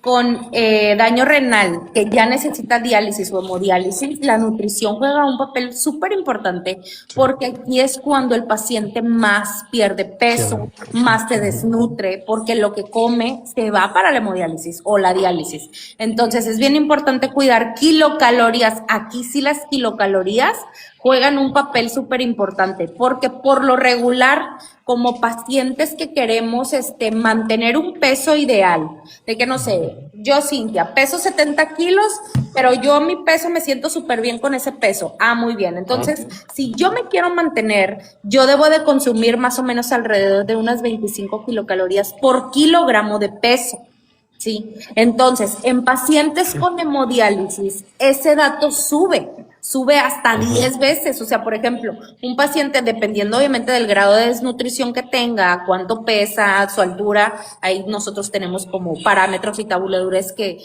B: con daño renal que ya necesita diálisis o hemodiálisis, la nutrición juega un papel súper importante, porque aquí es cuando el paciente más pierde peso, más se desnutre, porque lo que come se va para la hemodiálisis o la diálisis. Entonces es bien importante cuidar kilocalorías. Aquí sí las kilocalorías juegan un papel súper importante, porque por lo regular, como pacientes que queremos mantener un peso ideal, de que no sé, yo Cintia, peso 70 kilos, pero yo mi peso me siento súper bien con ese peso. Ah, muy bien. Entonces, si yo me quiero mantener, yo debo de consumir más o menos alrededor de unas 25 kilocalorías por kilogramo de peso. Sí, entonces, en pacientes con hemodiálisis, ese dato sube hasta 10 veces. O sea, por ejemplo, un paciente, dependiendo obviamente del grado de desnutrición que tenga, cuánto pesa, su altura, ahí nosotros tenemos como parámetros y tabuladores, que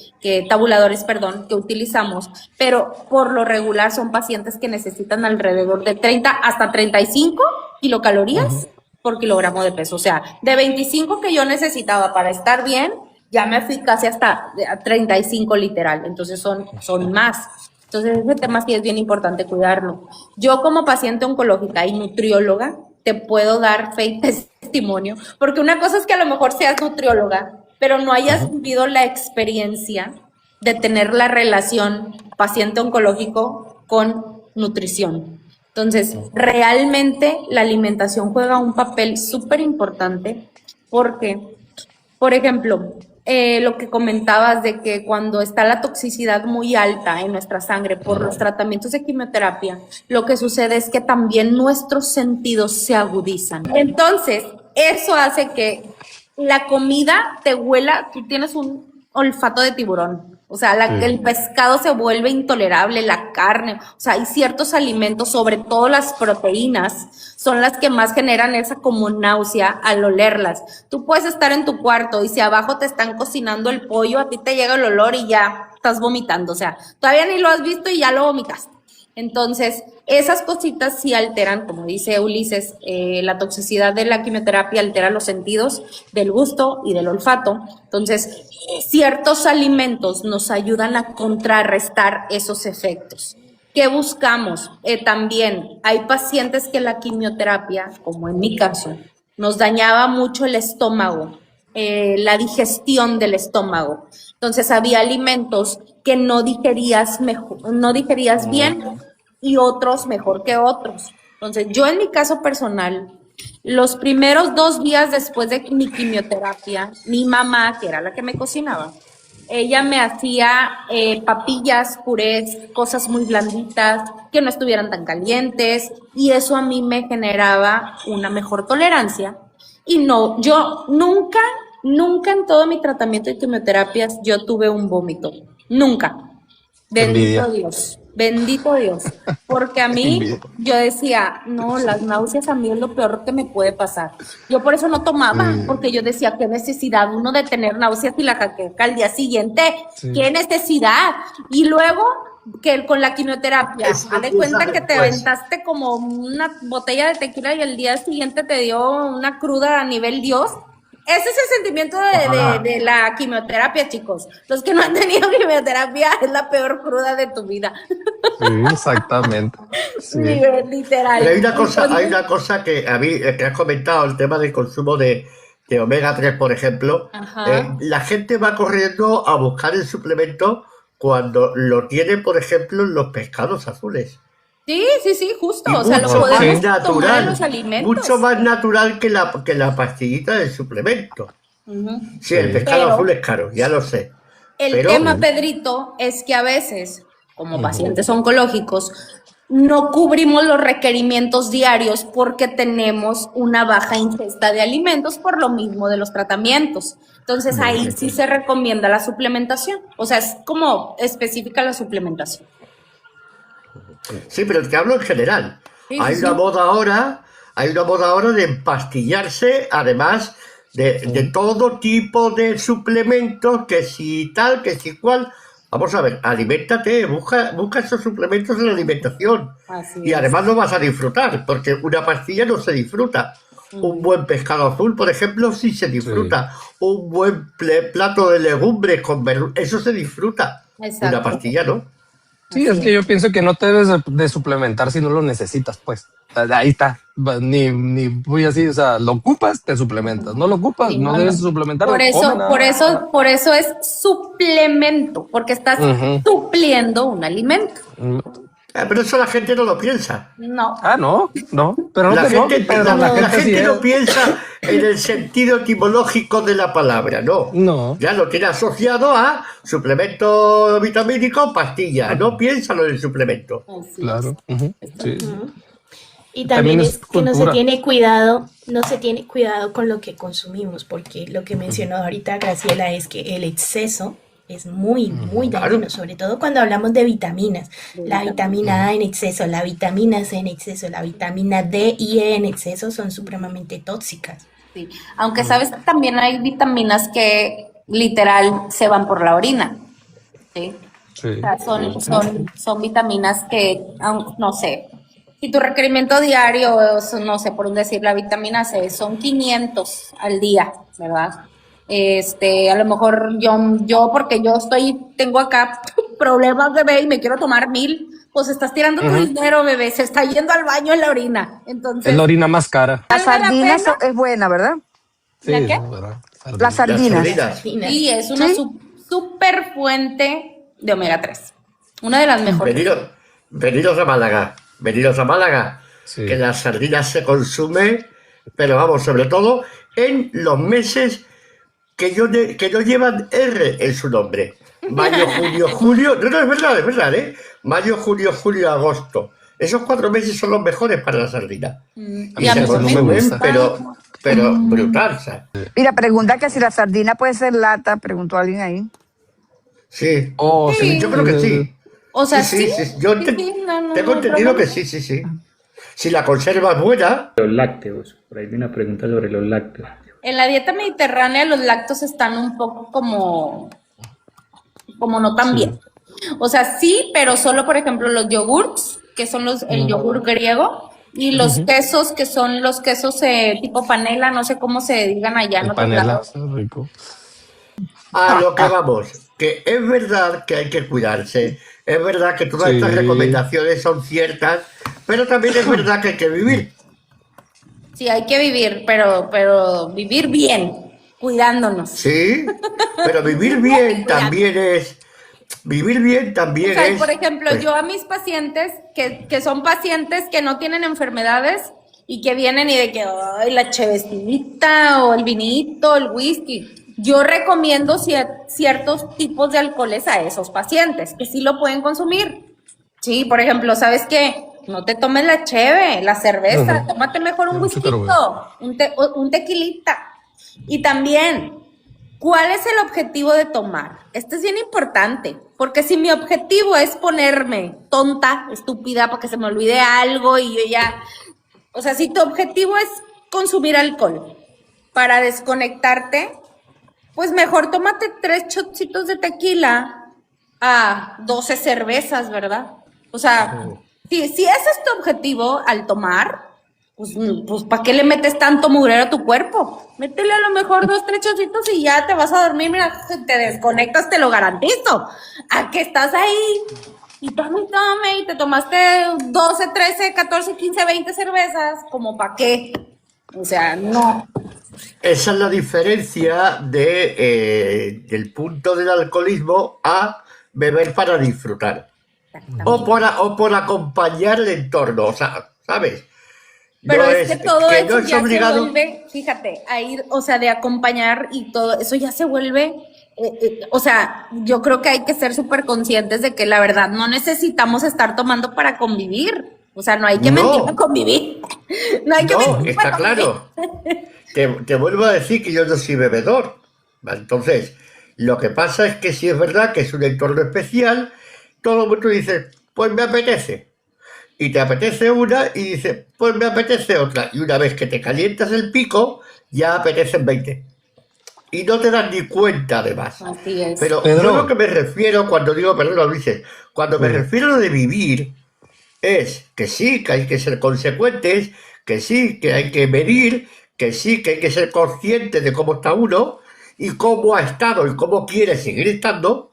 B: utilizamos, pero por lo regular son pacientes que necesitan alrededor de 30 hasta 35 kilocalorías por kilogramo de peso. O sea, de 25 que yo necesitaba para estar bien, ya me fui casi hasta 35 literal, entonces son más. Entonces ese tema sí es bien importante cuidarlo. Yo como paciente oncológica y nutrióloga te puedo dar fe y testimonio, porque una cosa es que a lo mejor seas nutrióloga, pero no hayas vivido la experiencia de tener la relación paciente oncológico con nutrición. Entonces, realmente la alimentación juega un papel súper importante, porque, por ejemplo, lo que comentabas de que cuando está la toxicidad muy alta en nuestra sangre por los tratamientos de quimioterapia, lo que sucede es que también nuestros sentidos se agudizan. Entonces, eso hace que la comida te huela, tú tienes un olfato de tiburón. O sea, el pescado se vuelve intolerable, la carne, o sea, hay ciertos alimentos, sobre todo las proteínas, son las que más generan esa como náusea al olerlas. Tú puedes estar en tu cuarto y si abajo te están cocinando el pollo, a ti te llega el olor y ya estás vomitando. O sea, todavía ni lo has visto y ya lo vomitas. Entonces, esas cositas sí alteran, como dice Ulises, la toxicidad de la quimioterapia altera los sentidos del gusto y del olfato. Entonces, ciertos alimentos nos ayudan a contrarrestar esos efectos. ¿Qué buscamos? También hay pacientes que la quimioterapia, como en mi caso, nos dañaba mucho el estómago, la digestión del estómago. Entonces había alimentos que no digerías bien y otros mejor que otros. Entonces yo en mi caso personal, los primeros 2 días después de mi quimioterapia, mi mamá, que era la que me cocinaba, ella me hacía papillas, purés, cosas muy blanditas, que no estuvieran tan calientes, y eso a mí me generaba una mejor tolerancia. Y no, yo nunca en todo mi tratamiento de quimioterapias yo tuve un vómito. Nunca.
D: Qué envidia.
B: Bendito Dios. Porque a
D: Qué
B: mí,
D: envidia.
B: yo decía, no, las náuseas a mí es lo peor que me puede pasar. Yo por eso no tomaba, porque yo decía, qué necesidad uno de tener náuseas y la jaqueca al día siguiente. Qué necesidad. Y luego, que con la quimioterapia, haz de cuenta que te aventaste como una botella de tequila y el día siguiente te dio una cruda a nivel Dios. Ese es el sentimiento de la quimioterapia, chicos. Los que no han tenido quimioterapia es la peor cruda de tu vida.
D: Sí, exactamente. Sí.
B: Literal.
C: Pero hay
B: Entonces,
C: una cosa que a mí, que has comentado, el tema del consumo de omega 3, por ejemplo.
B: ajá.
C: La gente va corriendo a buscar el suplemento cuando lo tiene, por ejemplo, en los pescados azules.
B: Sí, justo.
C: Y
B: O sea, lo
C: mucho
B: podemos
C: más
B: tomar en los
C: natural,
B: alimentos.
C: mucho más natural que la pastillita del suplemento.
B: Ujú.
C: Sí, el pescado
B: Pero
C: azul es caro, ya lo sé.
B: el
C: Pero
B: tema, Pedrito, es que a veces, como pacientes oncológicos, no cubrimos los requerimientos diarios porque tenemos una baja ingesta de alimentos por lo mismo de los tratamientos. Entonces ahí sí se recomienda la suplementación. O sea, es como específica la suplementación.
C: sí, pero te hablo en general.
B: Sí,
C: Hay
B: sí,
C: una
B: sí.
C: moda ahora, de empastillarse, además de todo tipo de suplementos, que si tal, que si cual. Vamos a ver, aliméntate, busca esos suplementos en la alimentación.
B: Así
C: Y
B: es.
C: además lo vas a disfrutar, porque una pastilla no se disfruta. Un buen pescado azul, por ejemplo, sí se disfruta. Un buen plato de legumbres con eso se disfruta. Una
B: Exacto.
C: pastilla, ¿no?
D: Sí, es que yo pienso que no te debes de suplementar si no lo necesitas, pues. O sea, ahí está. Ni voy así, o sea, lo ocupas, te suplementas. No lo ocupas,
B: Sí,
D: no
B: no,
D: debes
B: no.
D: suplementar.
B: Por
D: Come
B: eso,
D: nada
B: por
D: más.
B: eso, por eso es suplemento, porque estás
D: Ujú.
B: supliendo un alimento.
C: Pero eso la gente no lo piensa.
B: No.
D: Ah, no, pero
C: La gente,
D: pero la gente sí
C: no
D: es.
C: piensa en el sentido etimológico de la palabra, no.
D: No,
C: Ya lo tiene asociado a suplemento vitamínico, pastilla. No piensa lo del suplemento.
B: Así es.
D: claro. Ujú. Sí.
A: Y
D: También
A: también
D: es
A: es que
D: cultura.
A: no se tiene cuidado con lo que consumimos, porque lo que mencionó ahorita Graciela es que el exceso es muy
C: Claro.
A: dañino, sobre todo cuando hablamos de vitaminas. La vitamina A en exceso, la vitamina C en exceso, la vitamina D y E en exceso son supremamente tóxicas.
B: Sí. Aunque sabes que también hay vitaminas que literal se van por la orina. ¿Sí?
D: Sí.
B: O sea, son vitaminas que, no sé, si tu requerimiento diario, no sé, por decir la vitamina C, son 500 al día, ¿verdad? A lo mejor yo porque tengo acá problemas, bebé, y me quiero tomar 1000, pues estás tirando tu dinero, bebé, se está yendo al baño en la orina.
D: Es
B: Entonces,
D: la orina más cara.
E: La
B: ¿vale la
E: sardina
B: pena?
E: es buena, ¿verdad?
D: Sí,
B: ¿La qué?
D: es verdad.
E: Las
C: Las
E: sardinas.
C: sardinas.
A: Sardinas.
B: Sí, es una
E: ¿Sí?
B: súper fuente de omega 3. Una de las mejores.
C: Venidos a Málaga. Venidos a Málaga.
D: Sí.
C: Que las sardinas se consume, pero vamos, sobre todo en los meses que no llevan R en su nombre. Mayo, junio, julio. No, es verdad, ¿eh? Mayo, junio, julio, agosto. Esos 4 meses son los mejores para la sardina.
D: A
C: Y
D: mí
B: Y a
C: se
B: mí
D: eso no me
C: consumen,
D: gusta.
C: pero brutal, ¿sabes?
E: Mira, pregunta que si la sardina puede ser lata, preguntó alguien ahí.
C: Sí.
D: Oh, sí.
C: Yo creo que sí.
B: O sea,
C: Sí. Yo
B: sí, no
C: tengo
B: hay
C: entendido
B: problema.
C: que sí. Si la conserva es buena,
F: Los lácteos, por ahí vi una pregunta sobre los lácteos.
B: En la dieta mediterránea los lácteos están un poco como no tan bien. O sea, sí, pero solo, por ejemplo, los yogurts, que son el yogur griego, y los quesos, que son los quesos tipo panela, no sé cómo se digan allá en
D: El
B: otros
D: panela,
B: lados.
D: está rico.
C: a lo que vamos, que es verdad que hay que cuidarse, es verdad que todas estas
D: Sí.
C: recomendaciones son ciertas, pero también es verdad que hay que vivir.
B: Sí, hay que vivir, pero vivir bien, cuidándonos.
C: Sí, pero vivir bien también es... Vivir bien también
B: O sea,
C: es...
B: por ejemplo,
C: pues,
B: yo a mis pacientes, que son pacientes que no tienen enfermedades y que vienen y de que, ay, la chevecita o el vinito, el whisky, yo recomiendo ciertos tipos de alcoholes a esos pacientes, que sí lo pueden consumir. Sí, por ejemplo, ¿sabes qué? No te tomes la cheve, la cerveza, tómate mejor un
D: Mucho carbón.
B: whiskito, un tequilita. Y también, ¿cuál es el objetivo de tomar? Esto es bien importante, porque si mi objetivo es ponerme tonta, estúpida, para que se me olvide algo y yo ya... O sea, si tu objetivo es consumir alcohol para desconectarte, pues mejor tómate 3 shotcitos de tequila a 12 cervezas, ¿verdad? O sea, si ese es tu objetivo al tomar, pues ¿para qué le metes tanto mugrero a tu cuerpo? Métele a lo mejor 2, 3 chocitos y ya te vas a dormir, mira, te desconectas, te lo garantizo. ¿A qué estás ahí? Y tome, y te tomaste 12, 13, 14, 15, 20 cervezas, ¿como para qué? O sea, no.
C: Esa es la diferencia del punto del alcoholismo a beber para disfrutar. O por acompañar el entorno, o sea, ¿sabes?
B: Pero
C: No
B: es que todo
C: que
B: eso
C: no es
B: ya
C: obligado.
B: se vuelve, fíjate, a ir, o sea, de acompañar y todo, eso ya se vuelve, o sea, yo creo que hay que ser súper conscientes de que la verdad no necesitamos estar tomando para convivir. O sea, no hay que mentir
C: No.
B: para convivir. No hay que
C: No,
B: mentir
C: está
B: para convivir.
C: claro. Te vuelvo a decir que yo no soy bebedor. ¿Vale? Entonces, lo que pasa es que si es verdad que es un entorno especial, todo el mundo dice, pues me apetece. Y te apetece una y dices, pues me apetece otra. Y una vez que te calientas el pico, ya apetecen 20. Y no te das ni cuenta además.
B: Así es.
C: Pero
D: Pedro.
C: yo lo que me refiero cuando digo, perdón, Luis, cuando me refiero de vivir, es que sí, que hay que ser consecuentes, que sí, que hay que medir, que sí, que hay que ser consciente de cómo está uno y cómo ha estado y cómo quiere seguir estando,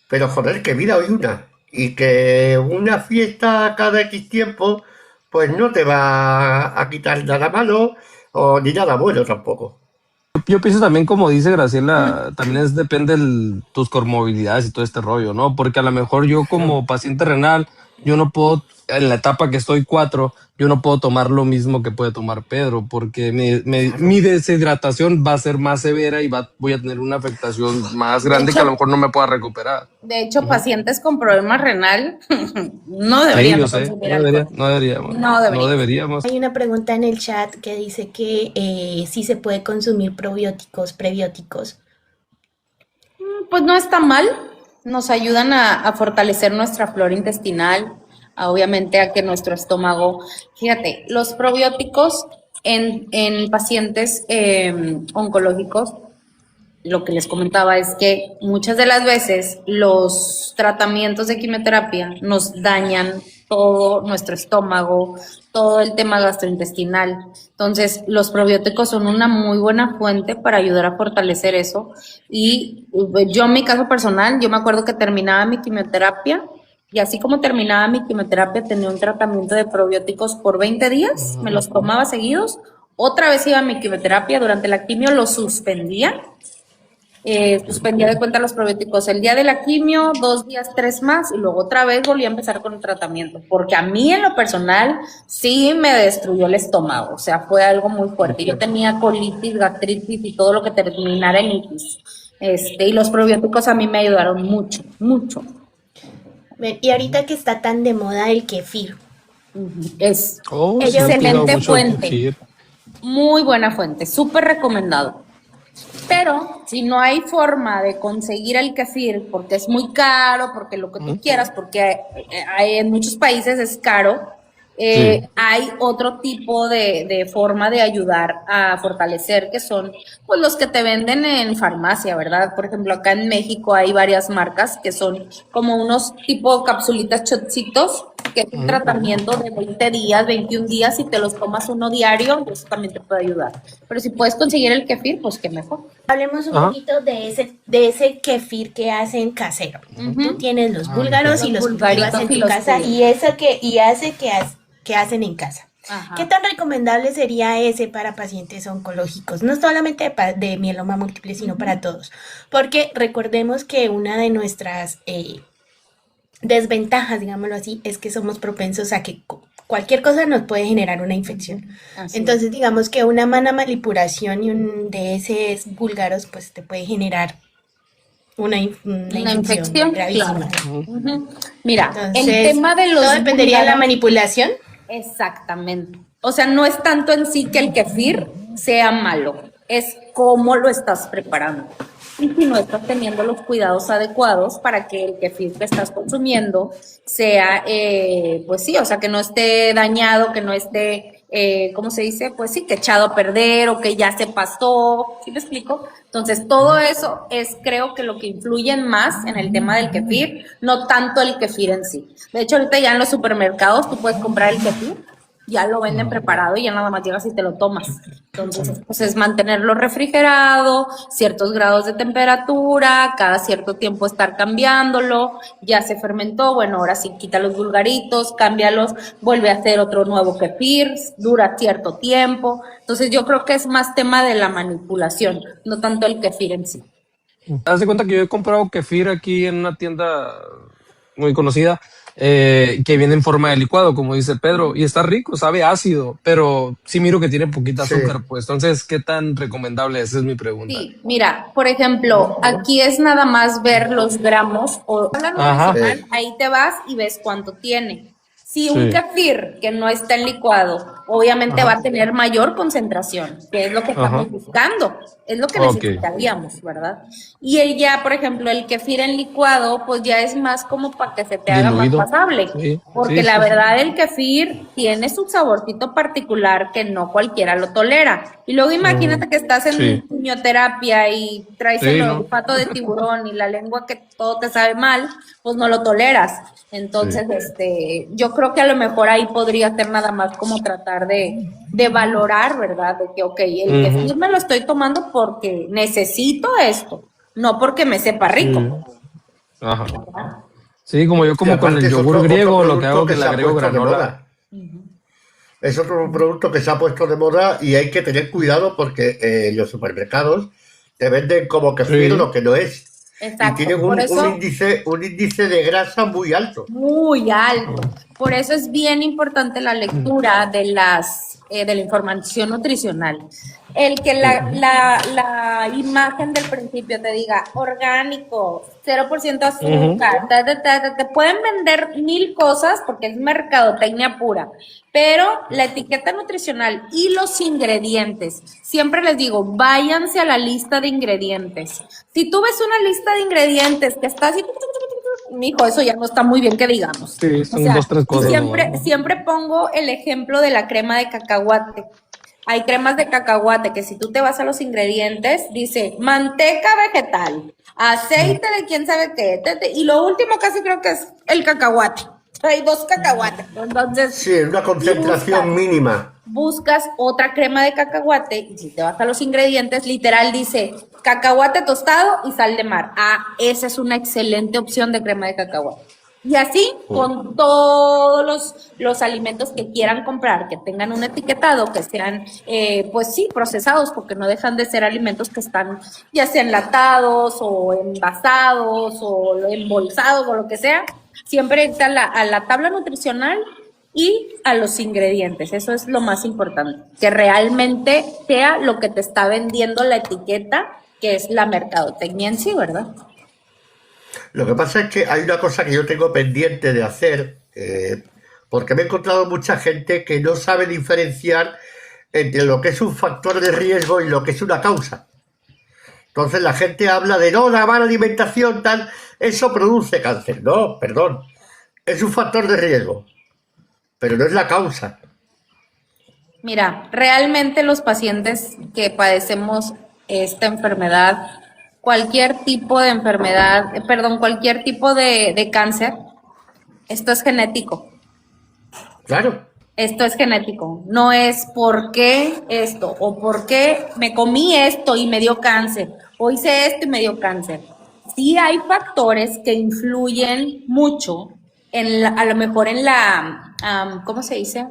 C: pero joder, que vida hay una. Y que una fiesta cada X tiempo, pues no te va a quitar nada malo o ni nada bueno tampoco.
D: Yo pienso también, como dice Graciela, también depende tus comorbilidades y todo este rollo, ¿no? Porque a lo mejor yo como paciente renal, yo no puedo, en la etapa que estoy 4, yo no puedo tomar lo mismo que puede tomar Pedro, porque mi deshidratación va a ser más severa y voy a tener una afectación más grande que a lo mejor no me pueda recuperar.
B: De hecho, pacientes con problemas renal no
D: Sí,
B: deberían
D: yo sé,
B: consumir alcohol.
D: no deberíamos.
B: No
D: deberíamos.
A: Hay una pregunta en el chat que dice que sí se puede consumir probióticos, prebióticos.
B: Pues no está mal, nos ayudan a fortalecer nuestra flora intestinal, obviamente a que nuestro estómago, fíjate, los probióticos en pacientes oncológicos, lo que les comentaba es que muchas de las veces los tratamientos de quimioterapia nos dañan todo nuestro estómago, todo el tema gastrointestinal. Entonces, los probióticos son una muy buena fuente para ayudar a fortalecer eso. Y yo, en mi caso personal, yo me acuerdo que terminaba mi quimioterapia y así como terminaba mi quimioterapia, tenía un tratamiento de probióticos por 20 días, me los tomaba seguidos. Otra vez iba a mi quimioterapia, durante la quimio lo suspendía. Suspendía de cuenta los probióticos el día de la quimio, 2 días, 3 más, y luego otra vez volví a empezar con el tratamiento, porque a mí en lo personal sí me destruyó el estómago, o sea, fue algo muy fuerte. Yo tenía colitis, gastritis y todo lo que terminara en itis. Y los probióticos a mí me ayudaron mucho, mucho.
A: Y ahorita que está tan de moda el kefir.
B: Es
A: sí,
B: excelente fuente, muy buena fuente, súper recomendado. Pero si no hay forma de conseguir el kefir, porque es muy caro, porque lo que tú quieras, porque en muchos países es caro, hay otro tipo de forma de ayudar a fortalecer, que son pues los que te venden en farmacia, ¿verdad? Por ejemplo, acá en México hay varias marcas que son como unos tipo capsulitas chocitos, que es un tratamiento de 20 días, 21 días, y te los tomas uno diario, y eso también te puede ayudar. Pero si puedes conseguir el kefir, pues qué mejor.
A: Hablemos un poquito de ese kefir que hacen casero. Tú tienes los búlgaros y los cultivas en tu casa, y eso que hacen en casa.
B: Ajá.
A: ¿Qué tan recomendable sería ese para pacientes oncológicos? No solamente de mieloma múltiple, sino para todos. Porque recordemos que una de nuestras desventajas, digámoslo así, es que somos propensos a que cualquier cosa nos puede generar una infección. Entonces, digamos que una mala manipulación de esos búlgaros, pues te puede generar una infección gravísima.
B: Claro. Mira,
A: entonces,
B: el tema de los
A: ¿todo dependería de la manipulación?
B: Exactamente. O sea, no es tanto en sí que el kefir sea malo, es cómo lo estás preparando. Y si no estás teniendo los cuidados adecuados para que el kefir que estás consumiendo sea, pues sí, o sea, que no esté dañado, que no esté, ¿cómo se dice? Pues sí, que echado a perder o que ya se pasó, ¿sí me explico? Entonces, todo eso es, creo que lo que influye más en el tema del kefir, no tanto el kefir en sí. De hecho, ahorita ya en los supermercados tú puedes comprar el kefir ya lo venden preparado y ya nada más llegas y te lo tomas. Entonces, pues es mantenerlo refrigerado, ciertos grados de temperatura, cada cierto tiempo estar cambiándolo, ya se fermentó, bueno, ahora sí quita los vulgaritos, cámbialos, vuelve a hacer otro nuevo kefir, dura cierto tiempo. Entonces yo creo que es más tema de la manipulación, no tanto el kefir en sí.
D: Haz de cuenta que yo he comprado kefir aquí en una tienda muy conocida, que viene en forma de licuado, como dice Pedro, y está rico, sabe ácido, pero sí miro que tiene poquita
C: Sí,
D: azúcar, pues. Entonces, ¿qué tan recomendable es? Esa es mi pregunta.
B: Sí, mira, por ejemplo, aquí es nada más ver los gramos o la
D: Ajá.
B: nutricional,
C: sí,
B: ahí te vas y ves cuánto tiene. Si un
D: Sí.
B: kefir que no está en licuado, obviamente va
D: Ajá.
B: a tener mayor concentración, que es lo que estamos
D: Ajá.
B: buscando, es lo que
D: Ok.
B: necesitaríamos, ¿verdad? Y el ya, por ejemplo, el kefir en licuado, pues ya es más como para que se te haga más
D: Diluido.
B: pasable,
D: Sí,
B: porque
D: sí,
B: la
D: sí, sí.
B: verdad el kefir tiene su saborcito particular que no cualquiera lo tolera. Y luego imagínate que estás
D: Sí.
B: en quimioterapia y traes el
D: Sí, ¿no?
B: olfato de tiburón y la lengua que todo te sabe mal, pues no lo toleras. Entonces,
C: sí.
B: yo creo que a lo mejor ahí podría ser nada más como tratar de valorar, ¿verdad? De que, ok, el
D: Ujú.
B: kefir me lo estoy tomando porque necesito esto, no porque me sepa rico.
D: Sí. Ajá. Sí, como yo
C: Y
D: como con
C: aparte
D: el
C: es
D: yogur
C: otro
D: griego, lo que
C: producto
D: hago que
C: que
D: le
C: se ha
D: agrego
C: puesto de
D: granola.
C: moda. Es otro producto que se ha puesto de moda y hay que tener cuidado porque los supermercados te venden como kefir
D: Sí.
C: lo que no es. Y
B: Exacto.
C: tienen
B: Por eso
C: un índice de grasa muy alto.
B: muy alto. Por eso es bien importante la lectura de la información nutricional. El que la imagen del principio te diga orgánico, 0%
D: Ujú.
B: azúcar, te pueden vender mil cosas porque es mercadotecnia pura, pero la etiqueta nutricional y los ingredientes, siempre les digo, váyanse a la lista de ingredientes. Si tú ves una lista de ingredientes que está así, mijo, eso ya no está muy bien que digamos.
D: Sí,
B: O
D: son
B: sea,
D: dos, tres
B: y
D: cosas nomás.
B: siempre pongo el ejemplo de la crema de cacahuate. Hay cremas de cacahuate que si tú te vas a los ingredientes, dice manteca vegetal, aceite de quién sabe qué, y lo último casi creo que es el cacahuate. Hay 2 cacahuates. Entonces,
C: Sí, una
B: y buscas,
C: concentración mínima.
B: buscas otra crema de cacahuate y si te vas a los ingredientes, literal dice cacahuate tostado y sal de mar. Ah, esa es una excelente opción de crema de cacahuate. Y así con todos los alimentos que quieran comprar, que tengan un etiquetado, que sean, pues sí, procesados, porque no dejan de ser alimentos que están ya sea enlatados o envasados o embolsados o lo que sea. Siempre está a la tabla nutricional y a los ingredientes. Eso es lo más importante, que realmente sea lo que te está vendiendo la etiqueta, que es la mercadotecnia en sí, ¿verdad?
C: Lo que pasa es que hay una cosa que yo tengo pendiente de hacer, porque me he encontrado mucha gente que no sabe diferenciar entre lo que es un factor de riesgo y lo que es una causa. Entonces la gente habla de no, la mala alimentación, tal, eso produce cáncer. No, perdón, es un factor de riesgo, pero no es la causa.
B: Mira, realmente los pacientes que padecemos esta enfermedad, cualquier tipo de enfermedad, perdón, cualquier tipo de cáncer, esto es genético.
C: Claro.
B: Esto es genético, no es por qué esto o por qué me comí esto y me dio cáncer o hice esto y me dio cáncer. Sí hay factores que influyen mucho a lo mejor en ¿cómo se dice?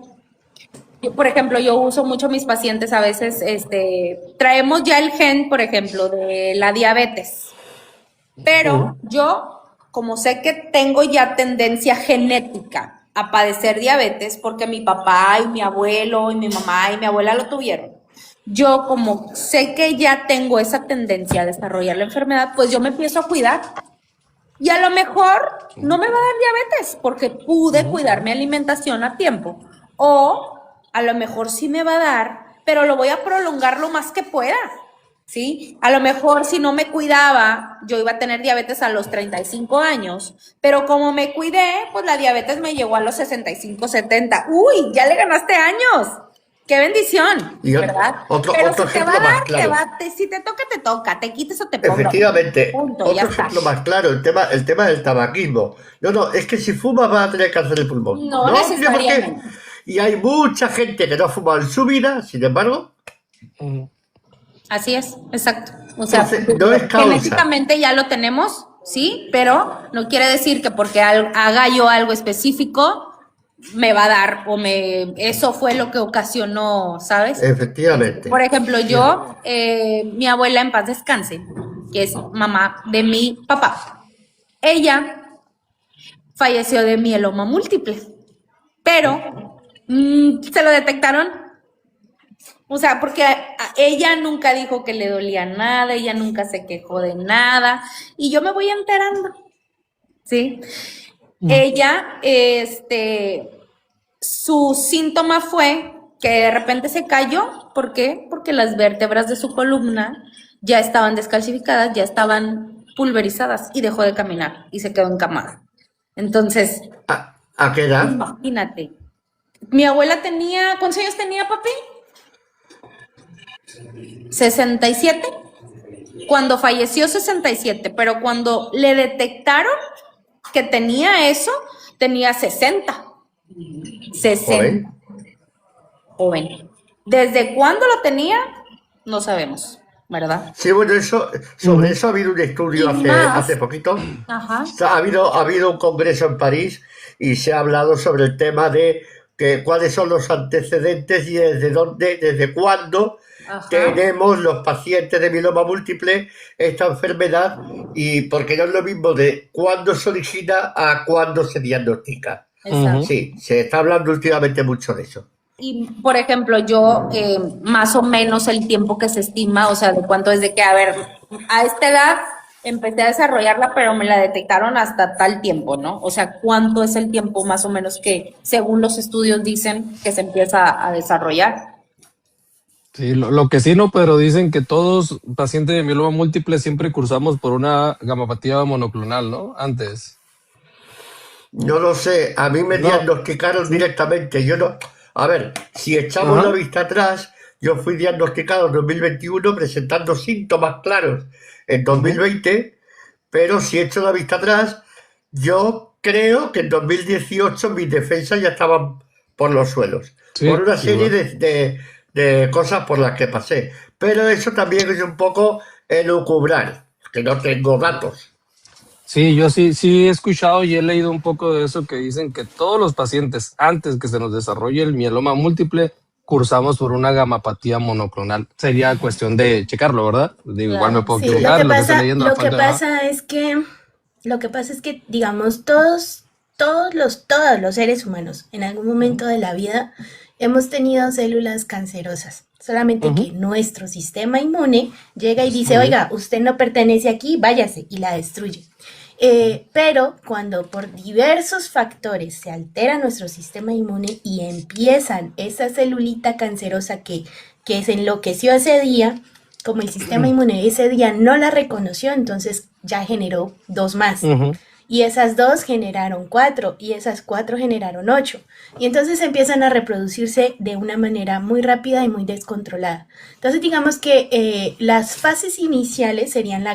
B: Por ejemplo, yo uso mucho a mis pacientes a veces, traemos ya el gen, por ejemplo, de la diabetes, pero yo, como sé que tengo ya tendencia genética a padecer diabetes, porque mi papá y mi abuelo y mi mamá y mi abuela lo tuvieron, yo como sé que ya tengo esa tendencia a desarrollar la enfermedad, pues yo me empiezo a cuidar. Y a lo mejor no me va a dar diabetes porque pude cuidar mi alimentación a tiempo. O a lo mejor sí me va a dar, pero lo voy a prolongar lo más que pueda. ¿Sí? A lo mejor si no me cuidaba, yo iba a tener diabetes a los 35 años, pero como me cuidé, pues la diabetes me llegó a los 65, 70. ¡Uy! Ya le ganaste años. ¡Qué bendición!
C: Y
B: ¿Verdad?
C: otro
B: Pero si te va
C: ejemplo
B: a
C: más
B: dar,
C: claro.
B: si te toca, te toca. Te quites o te pongo.
C: Efectivamente,
B: Punto, ya
C: otro
B: está.
C: ejemplo más claro, el tema del tabaquismo. No, es que si fumas vas a tener cáncer de pulmón.
B: No
C: No, mira, ¿por qué?
B: necesariamente.
C: y hay mucha gente que no ha fumado en su vida, sin embargo,
B: Así es, exacto. O sea,
C: entonces no es causa.
B: genéticamente ya lo tenemos, sí, pero no quiere decir que porque haga yo algo específico me va a dar eso fue lo que ocasionó, ¿sabes?
C: Efectivamente.
B: Por ejemplo, yo, mi abuela en paz descanse, que es mamá de mi papá, ella falleció de mieloma múltiple, pero se lo detectaron, o sea, porque ella nunca dijo que le dolía nada, ella nunca se quejó de nada, y yo me voy enterando, ¿sí? Ella, su síntoma fue que de repente se cayó. ¿Por qué? Porque las vértebras de su columna ya estaban descalcificadas, ya estaban pulverizadas y dejó de caminar y se quedó encamada. Entonces,
C: ¿A qué edad?
B: imagínate. Mi abuela tenía, ¿cuántos años tenía, papi? 67. Cuando falleció, 67, pero cuando le detectaron que tenía eso, tenía 60. 60. Joven. ¿Desde cuándo lo tenía? No sabemos, ¿verdad?
C: Sí, bueno, sobre eso ha habido un estudio hace poquito.
B: Ajá.
C: Ha habido un congreso en París y se ha hablado sobre el tema de cuáles son los antecedentes y desde cuándo tenemos los pacientes de mieloma múltiple esta enfermedad, y porque no es lo mismo de cuándo se origina a cuándo se diagnostica.
B: Exacto.
C: Sí, se está hablando últimamente mucho de eso.
B: Y, por ejemplo, yo, más o menos el tiempo que se estima, o sea, de cuánto desde que, a esta edad empecé a desarrollarla, pero me la detectaron hasta tal tiempo, ¿no? O sea, ¿cuánto es el tiempo más o menos que, según los estudios, dicen que se empieza a desarrollar?
D: Sí, lo que sí, no, pero dicen que todos pacientes de mieloma múltiple siempre cursamos por una gamapatía monoclonal, ¿no? Antes.
C: No lo sé, a mí me diagnosticaron directamente. Yo no. A ver, si echamos la vista atrás, yo fui diagnosticado en 2021 presentando síntomas claros en 2020, pero si echo la vista atrás, yo creo que en 2018 mis defensas ya estaban por los suelos, por una serie de cosas por las que pasé. Pero eso también es un poco elucubrar, que no tengo datos.
D: Sí, yo sí he escuchado y he leído un poco de eso, que dicen que todos los pacientes, antes que se nos desarrolle el mieloma múltiple, cursamos por una gamapatía monoclonal. Sería cuestión de checarlo, ¿verdad? Digo, igual me puedo equivocar, lo que estoy leyendo.
A: Lo que pasa es que, digamos, todos los seres humanos en algún momento de la vida hemos tenido células cancerosas. Solamente que nuestro sistema inmune llega y dice, oiga, usted no pertenece aquí, váyase, y la destruye. Pero cuando por diversos factores se altera nuestro sistema inmune y empiezan esa celulita cancerosa que se enloqueció ese día, como el sistema inmune ese día no la reconoció, entonces ya generó 2 más. Y esas 2 generaron 4 y esas 4 generaron 8. Y entonces empiezan a reproducirse de una manera muy rápida y muy descontrolada. Entonces digamos que las fases iniciales serían la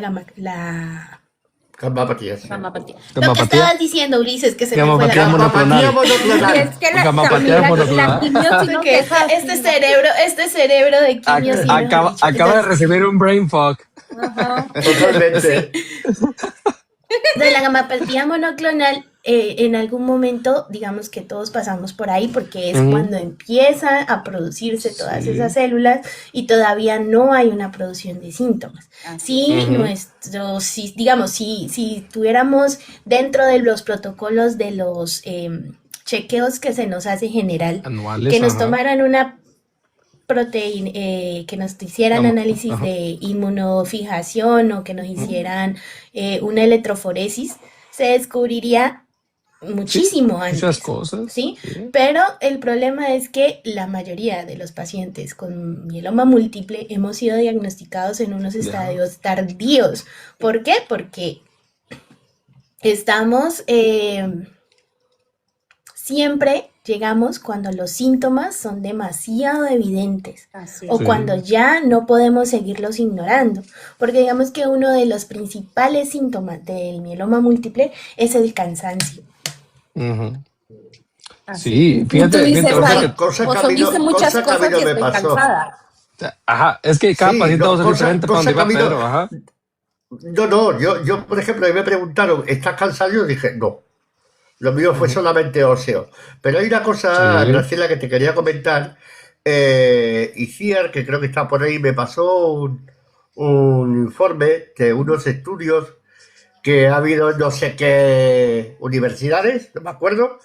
C: Gamapatía.
A: Lo que estabas diciendo, Ulises, que se me fue la
C: gamapatía monoclonal.
B: Es que la quimio, sino que
A: este cerebro de quimio
D: acaba de recibir un brain fog.
C: Totalmente.
A: De la gamapatía monoclonal, en algún momento, digamos que todos pasamos por ahí, porque es cuando empiezan a producirse todas esas células y todavía no hay una producción de síntomas. Si tuviéramos dentro de los protocolos de los chequeos que se nos hace general, anuales, que nos tomaran una proteína, que nos hicieran análisis de inmunofijación o que nos hicieran una electroforesis, se descubriría muchísimo antes.
D: Muchas cosas.
A: ¿Sí? Pero el problema es que la mayoría de los pacientes con mieloma múltiple hemos sido diagnosticados en unos estadios tardíos. ¿Por qué? Porque estamos siempre llegamos cuando los síntomas son demasiado evidentes cuando ya no podemos seguirlos ignorando, porque digamos que uno de los principales síntomas del mieloma múltiple es el cansancio.
D: Sí,
B: Y tú
D: fíjate,
B: dices,
D: fíjate, ahorita
B: ay,
D: que,
B: pues hoy hice muchas
C: cosa que a mí
B: cosas
C: no
B: y
C: me
B: estoy
C: pasó.
B: cansada.
D: ajá, es que cada
C: Sí,
D: paciente va a
C: no,
D: ser diferente para
C: cosa
D: donde
C: que a
D: va
C: mí no.
D: Pedro, ajá.
C: No, yo, por ejemplo, a mí me preguntaron, ¿estás cansado? Yo dije, no. Lo mío fue
D: Ujú.
C: solamente óseo. Pero hay una cosa,
D: Sí.
C: Graciela, que te quería comentar. Iciar, que creo que está por ahí, me pasó un informe de unos estudios que ha habido en no sé qué universidades, no me acuerdo,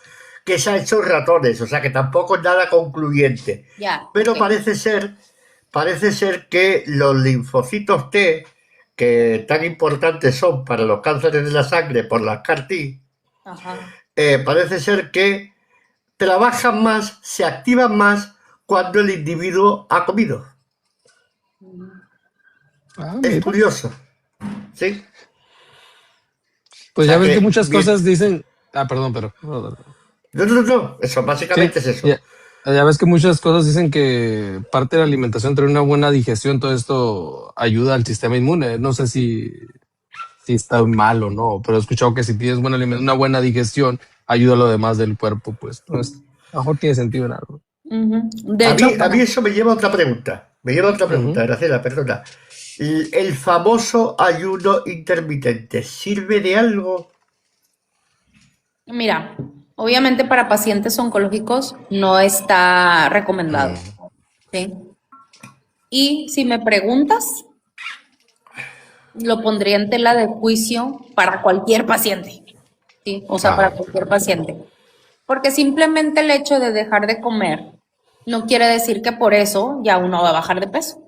C: que se ha hecho en ratones, o sea que tampoco es nada concluyente.
B: Ya, ok.
C: Pero parece ser que los linfocitos T, que tan importantes son para los cánceres de la sangre por las CAR-T,
B: Ajá.
C: parece ser que trabajan más, se activan más cuando el individuo ha comido.
D: Ah,
C: Es
D: mira.
C: curioso, ¿sí? O
D: Pues ya
C: sea
D: ves que
C: que,
D: muchas cosas dicen. Ah, perdón, pero.
C: no, eso
D: Sí,
C: básicamente es eso.
D: ya, ya ves que muchas cosas dicen que parte de la alimentación trae una buena digestión, todo esto ayuda al sistema inmune. No sé si está mal o no, pero he escuchado que si tienes una buena digestión, ayuda a lo demás del cuerpo, pues. Pues, a lo mejor tiene sentido en algo.
B: Ujú. De
C: A
B: hecho,
C: mí, a
B: bueno,
C: mí eso me lleva a otra pregunta. Me lleva a otra
D: Ujú.
C: pregunta, Graciela, perdona. El famoso ayuno intermitente, ¿sirve de algo?
B: mira, obviamente para pacientes oncológicos no está recomendado,
C: Mm.
B: ¿sí? Y si me preguntas, lo pondría en tela de juicio para cualquier paciente, ¿sí? O sea, para
C: Ah,
B: cualquier paciente. Porque simplemente el hecho de dejar de comer no quiere decir que por eso ya uno va a bajar de peso.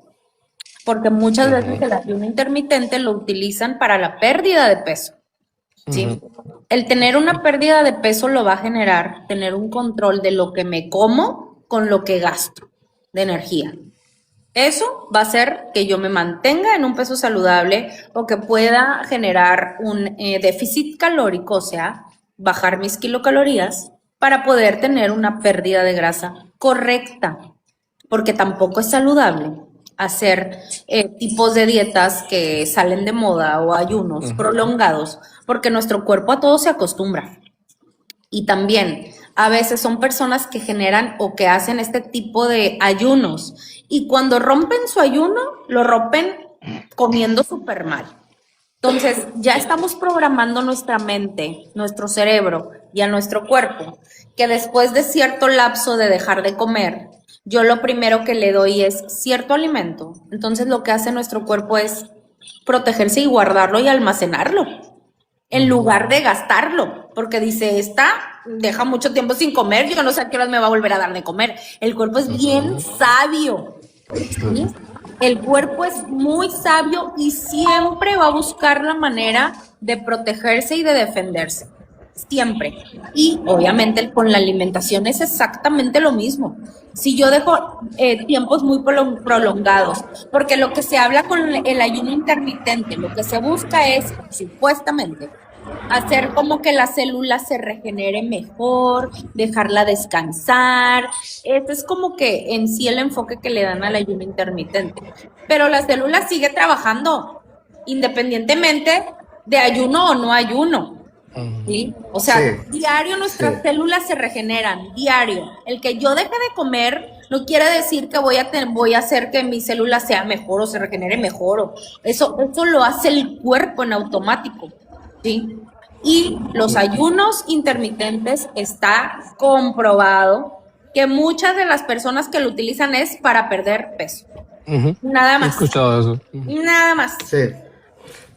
B: Porque muchas veces
C: ujú,
B: el ayuno intermitente lo utilizan para la pérdida de peso, ¿sí?
D: Ujú.
B: El tener una pérdida de peso lo va a generar tener un control de lo que me como con lo que gasto de energía. Eso va a hacer que yo me mantenga en un peso saludable o que pueda generar un déficit calórico, o sea, bajar mis kilocalorías para poder tener una pérdida de grasa correcta, porque tampoco es saludable hacer tipos de dietas que salen de moda o ayunos
D: Ujú.
B: prolongados, porque nuestro cuerpo a todo se acostumbra. Y también a veces son personas que generan o que hacen este tipo de ayunos y cuando rompen su ayuno, lo rompen comiendo súper mal. Entonces, ya estamos programando nuestra mente, nuestro cerebro y a nuestro cuerpo que después de cierto lapso de dejar de comer, yo lo primero que le doy es cierto alimento. Entonces, lo que hace nuestro cuerpo es protegerse y guardarlo y almacenarlo en
D: Ujú.
B: lugar de gastarlo, porque dice, esta deja mucho tiempo sin comer, yo no sé a qué horas me va a volver a dar de comer. El cuerpo es bien
C: ujú,
B: sabio, ¿sí? El cuerpo es muy sabio y siempre va a buscar la manera de protegerse y de defenderse. Siempre. Y obviamente con la alimentación es exactamente lo mismo. Si yo dejo tiempos muy prolongados, porque lo que se habla con el ayuno intermitente, lo que se busca es, supuestamente, hacer como que la célula se regenere mejor, dejarla descansar. Este es como que en sí el enfoque que le dan al ayuno intermitente. Pero la célula sigue trabajando, independientemente de ayuno o no ayuno.
D: Ujú.
B: ¿Sí? O
C: sí,
B: sea, diario nuestras
C: sí.
B: células se regeneran, diario. El que yo deje de comer no quiere decir que voy a hacer que mi célula sea mejor o se regenere mejor. Eso lo hace el cuerpo en automático, ¿sí? Y los ayunos intermitentes está comprobado que muchas de las personas que lo utilizan es para perder peso.
D: Ujú.
B: Nada
D: Sí, he
B: más.
D: escuchado eso. Ujú.
B: Nada más.
C: Sí.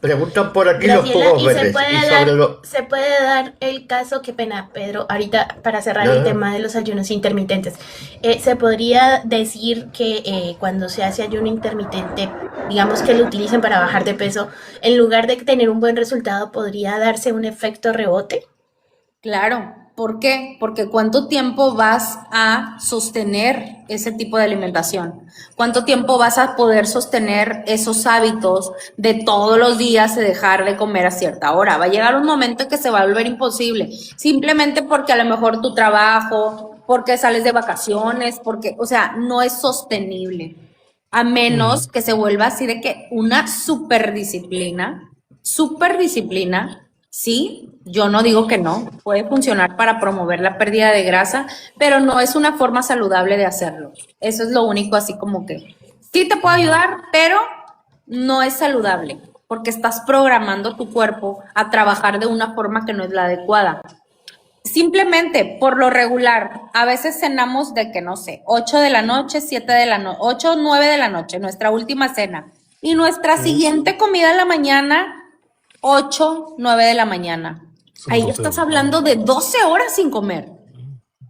C: Preguntan por aquí los
A: Graciela,
C: jugos
A: y se
C: verdes. Y
A: puede
C: sobre
A: dar,
C: lo.
A: se puede dar el caso, qué pena, Pedro, ahorita para cerrar el
C: No,
A: tema de los ayunos intermitentes. Se podría decir que cuando se hace ayuno intermitente, digamos que lo utilicen para bajar de peso, en lugar de tener un buen resultado, podría darse un efecto rebote.
B: Claro, ¿por qué? Porque ¿cuánto tiempo vas a sostener ese tipo de alimentación? ¿Cuánto tiempo vas a poder sostener esos hábitos de todos los días de dejar de comer a cierta hora? Va a llegar un momento en que se va a volver imposible, simplemente porque a lo mejor tu trabajo, porque sales de vacaciones, porque, o sea, no es sostenible, a
D: Ujú.
B: menos que se vuelva así de que una super disciplina Sí, yo no digo que no, puede funcionar para promover la pérdida de grasa, pero no es una forma saludable de hacerlo. Eso es lo único, así como que sí te puede ayudar, pero no es saludable, porque estás programando tu cuerpo a trabajar de una forma que no es la adecuada. Simplemente, por lo regular, a veces cenamos de que, no sé, 8 de la noche, 7 de la noche, 8 o 9 de la noche, nuestra última cena. Y nuestra siguiente comida en la mañana, 8, 9 de la mañana.
D: Son
B: Ahí
D: 12
B: estás
D: horas.
B: hablando de 12 horas sin comer,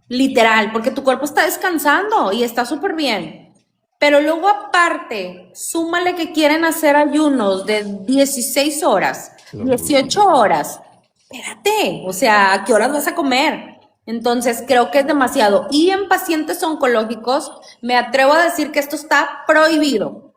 B: literal, porque tu cuerpo está descansando y está súper bien. Pero luego aparte, súmale que quieren hacer ayunos de 16 horas, 18 horas. Espérate, o sea, ¿a qué horas vas a comer? Entonces creo que es demasiado. Y en pacientes oncológicos, me atrevo a decir que esto está prohibido.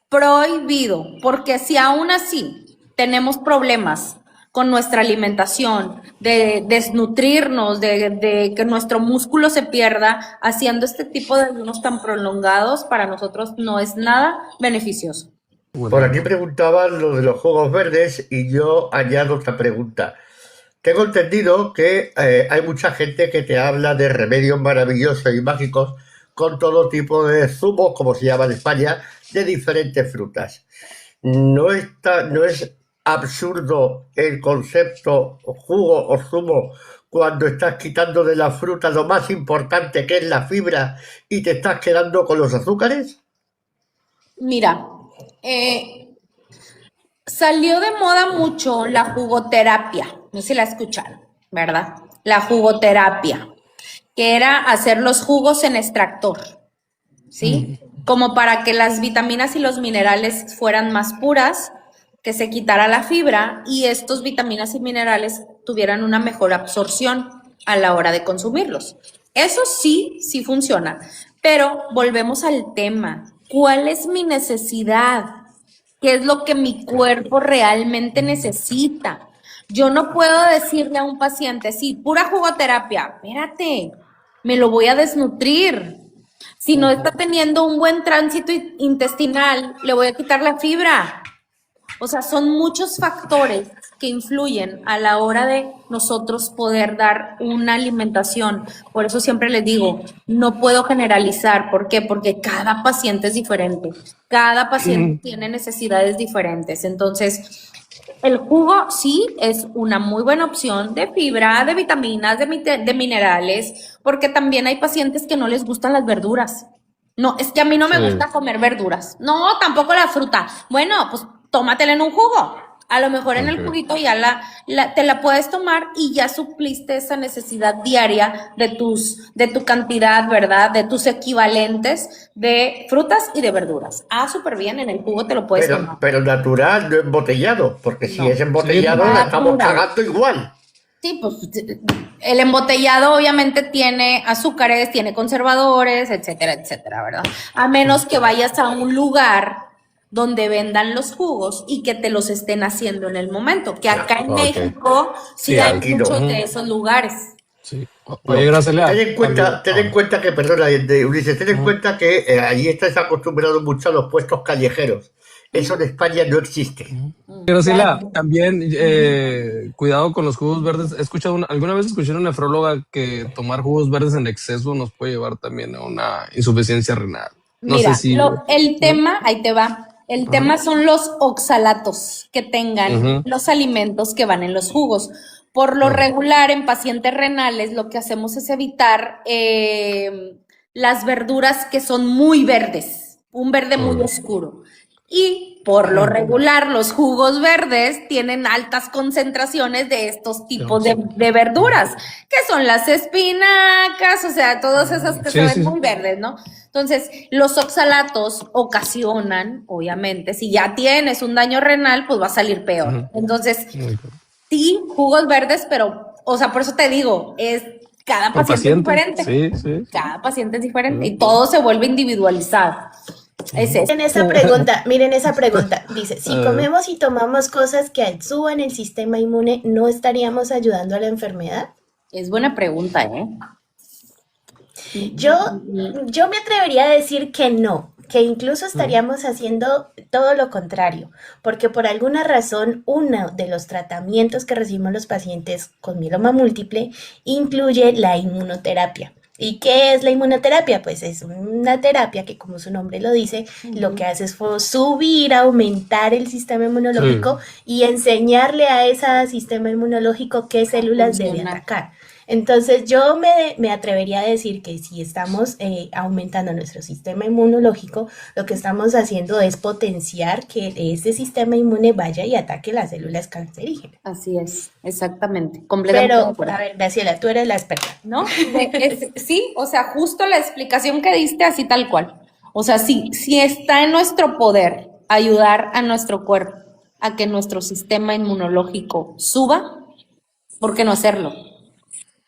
B: Prohibido, porque si aún así tenemos problemas con nuestra alimentación, de desnutrirnos, de que nuestro músculo se pierda, haciendo este tipo de ayunos tan prolongados, para nosotros no es nada beneficioso.
C: Por aquí preguntaban lo de los jugos verdes y yo añado otra pregunta. Tengo entendido que hay mucha gente que te habla de remedios maravillosos y mágicos con todo tipo de zumos, como se llama en España, de diferentes frutas. No es absurdo el concepto jugo o zumo cuando estás quitando de la fruta lo más importante que es la fibra y te estás quedando con los azúcares.
B: Mira, salió de moda mucho la jugoterapia, no sé si la escucharon, ¿verdad? La jugoterapia, que era hacer los jugos en extractor, ¿sí? Como para que las vitaminas y los minerales fueran más puras, que se quitara la fibra y estos vitaminas y minerales tuvieran una mejor absorción a la hora de consumirlos. Eso sí, sí funciona, pero volvemos al tema. ¿Cuál es mi necesidad? ¿Qué es lo que mi cuerpo realmente necesita? Yo no puedo decirle a un paciente, sí, pura jugoterapia, espérate, me lo voy a desnutrir. Si no está teniendo un buen tránsito intestinal, le voy a quitar la fibra. O sea, son muchos factores que influyen a la hora de nosotros poder dar una alimentación. Por eso siempre les digo, no puedo generalizar. ¿Por qué? Porque cada paciente es diferente. Cada paciente tiene necesidades diferentes. Entonces, el jugo sí es una muy buena opción de fibra, de vitaminas, de minerales, porque también hay pacientes que no les gustan las verduras. No, es que a mí no me
D: Sí.
B: gusta comer verduras. No, tampoco la fruta. Bueno, pues tómatela en un jugo. A lo mejor en el
D: Ok.
B: juguito ya te la puedes tomar y ya supliste esa necesidad diaria de tu cantidad, ¿verdad? De tus equivalentes de frutas y de verduras. Ah, súper bien, en el jugo te lo puedes tomar.
C: Pero natural, no embotellado, porque si
B: No.
C: es embotellado la estamos
B: Natural.
C: cagando igual.
B: Sí, pues el embotellado obviamente tiene azúcares, tiene conservadores, etcétera, etcétera, ¿verdad? A menos que vayas a un lugar donde vendan los jugos y que te los estén haciendo en el momento, que acá en
D: Ok.
B: México sí
D: Sí,
B: hay
C: aquí no.
B: muchos de esos lugares.
D: Sí.
C: No.
D: Oye, Graciela,
C: Ten en cuenta que, perdona, Ulises, ten en cuenta que allí estás acostumbrado mucho a los puestos callejeros. Eso en España no existe.
D: Graciela, también cuidado con los jugos verdes. He escuchado alguna vez escuché a una nefróloga que tomar jugos verdes en exceso nos puede llevar también a una insuficiencia renal. No
B: Mira,
D: sé si.
B: el tema, ahí te va. El tema son los oxalatos que tengan los alimentos que van en los jugos. Por lo regular, en pacientes renales, lo que hacemos es evitar las verduras que son muy verdes, un verde muy oscuro. Y por lo regular, los jugos verdes tienen altas concentraciones de estos tipos de verduras, que son las espinacas, o sea, todas esas que
D: Sí,
B: se ven
D: sí.
B: muy verdes, ¿no? Entonces, los oxalatos ocasionan, obviamente, si ya tienes un daño renal, pues va a salir peor. Entonces, sí, jugos verdes, pero, o sea, por eso te digo, cada
D: Por
B: paciente es
D: paciente.
B: diferente.
D: Sí.
B: Cada paciente es diferente y todo se vuelve individualizado. Es eso.
A: Miren esa pregunta. Dice, si comemos y tomamos cosas que suban el sistema inmune, ¿no estaríamos ayudando a la enfermedad?
B: Es buena pregunta, ¿eh?
A: Yo me atrevería a decir que no. que incluso estaríamos haciendo todo lo contrario, porque por alguna razón uno de los tratamientos que recibimos los pacientes con mieloma múltiple incluye la inmunoterapia. ¿Y qué es la inmunoterapia? Pues es una terapia que, como su nombre lo dice, lo que hace es subir, aumentar el sistema
D: Sí.
A: inmunológico y enseñarle a ese sistema inmunológico qué
B: A
A: células debe
B: funcionar.
A: atacar. Entonces yo me atrevería a decir que si estamos aumentando nuestro sistema inmunológico, lo que estamos haciendo es potenciar que ese sistema inmune vaya y ataque las células cancerígenas.
B: Así es, exactamente, completamente de
A: Pero,
B: acuerdo.
A: a ver, Graciela, tú eres la experta.
B: ¿No? Sí, o sea, justo la explicación que diste así tal cual. O sea, si está en nuestro poder ayudar a nuestro cuerpo a que nuestro sistema inmunológico suba, ¿por qué no hacerlo?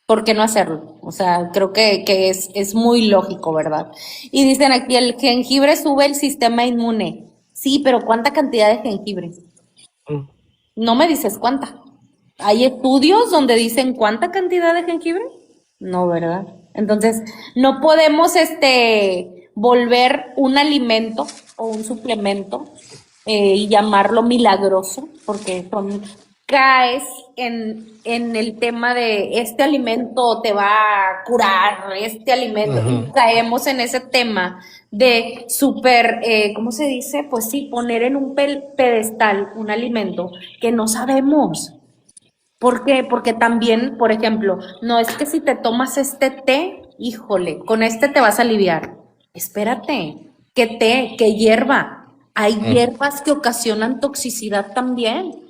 B: ¿Por qué no hacerlo? O sea, creo que es muy lógico, ¿verdad? Y dicen aquí, el jengibre sube el sistema inmune. Sí, pero ¿cuánta cantidad de jengibre? No me dices cuánta. ¿Hay estudios donde dicen cuánta cantidad de jengibre? No, ¿verdad? Entonces, no podemos volver un alimento o un suplemento y llamarlo milagroso, porque caes en el tema de este alimento te va a curar, este alimento, y caemos en ese tema de súper, ¿cómo se dice? Pues sí, poner en un pedestal un alimento que no sabemos. ¿Por qué? Porque también, por ejemplo, no es que si te tomas este té, híjole, con este te vas a aliviar. Espérate, ¿qué té? ¿Qué hierba? Hay hierbas que ocasionan toxicidad también.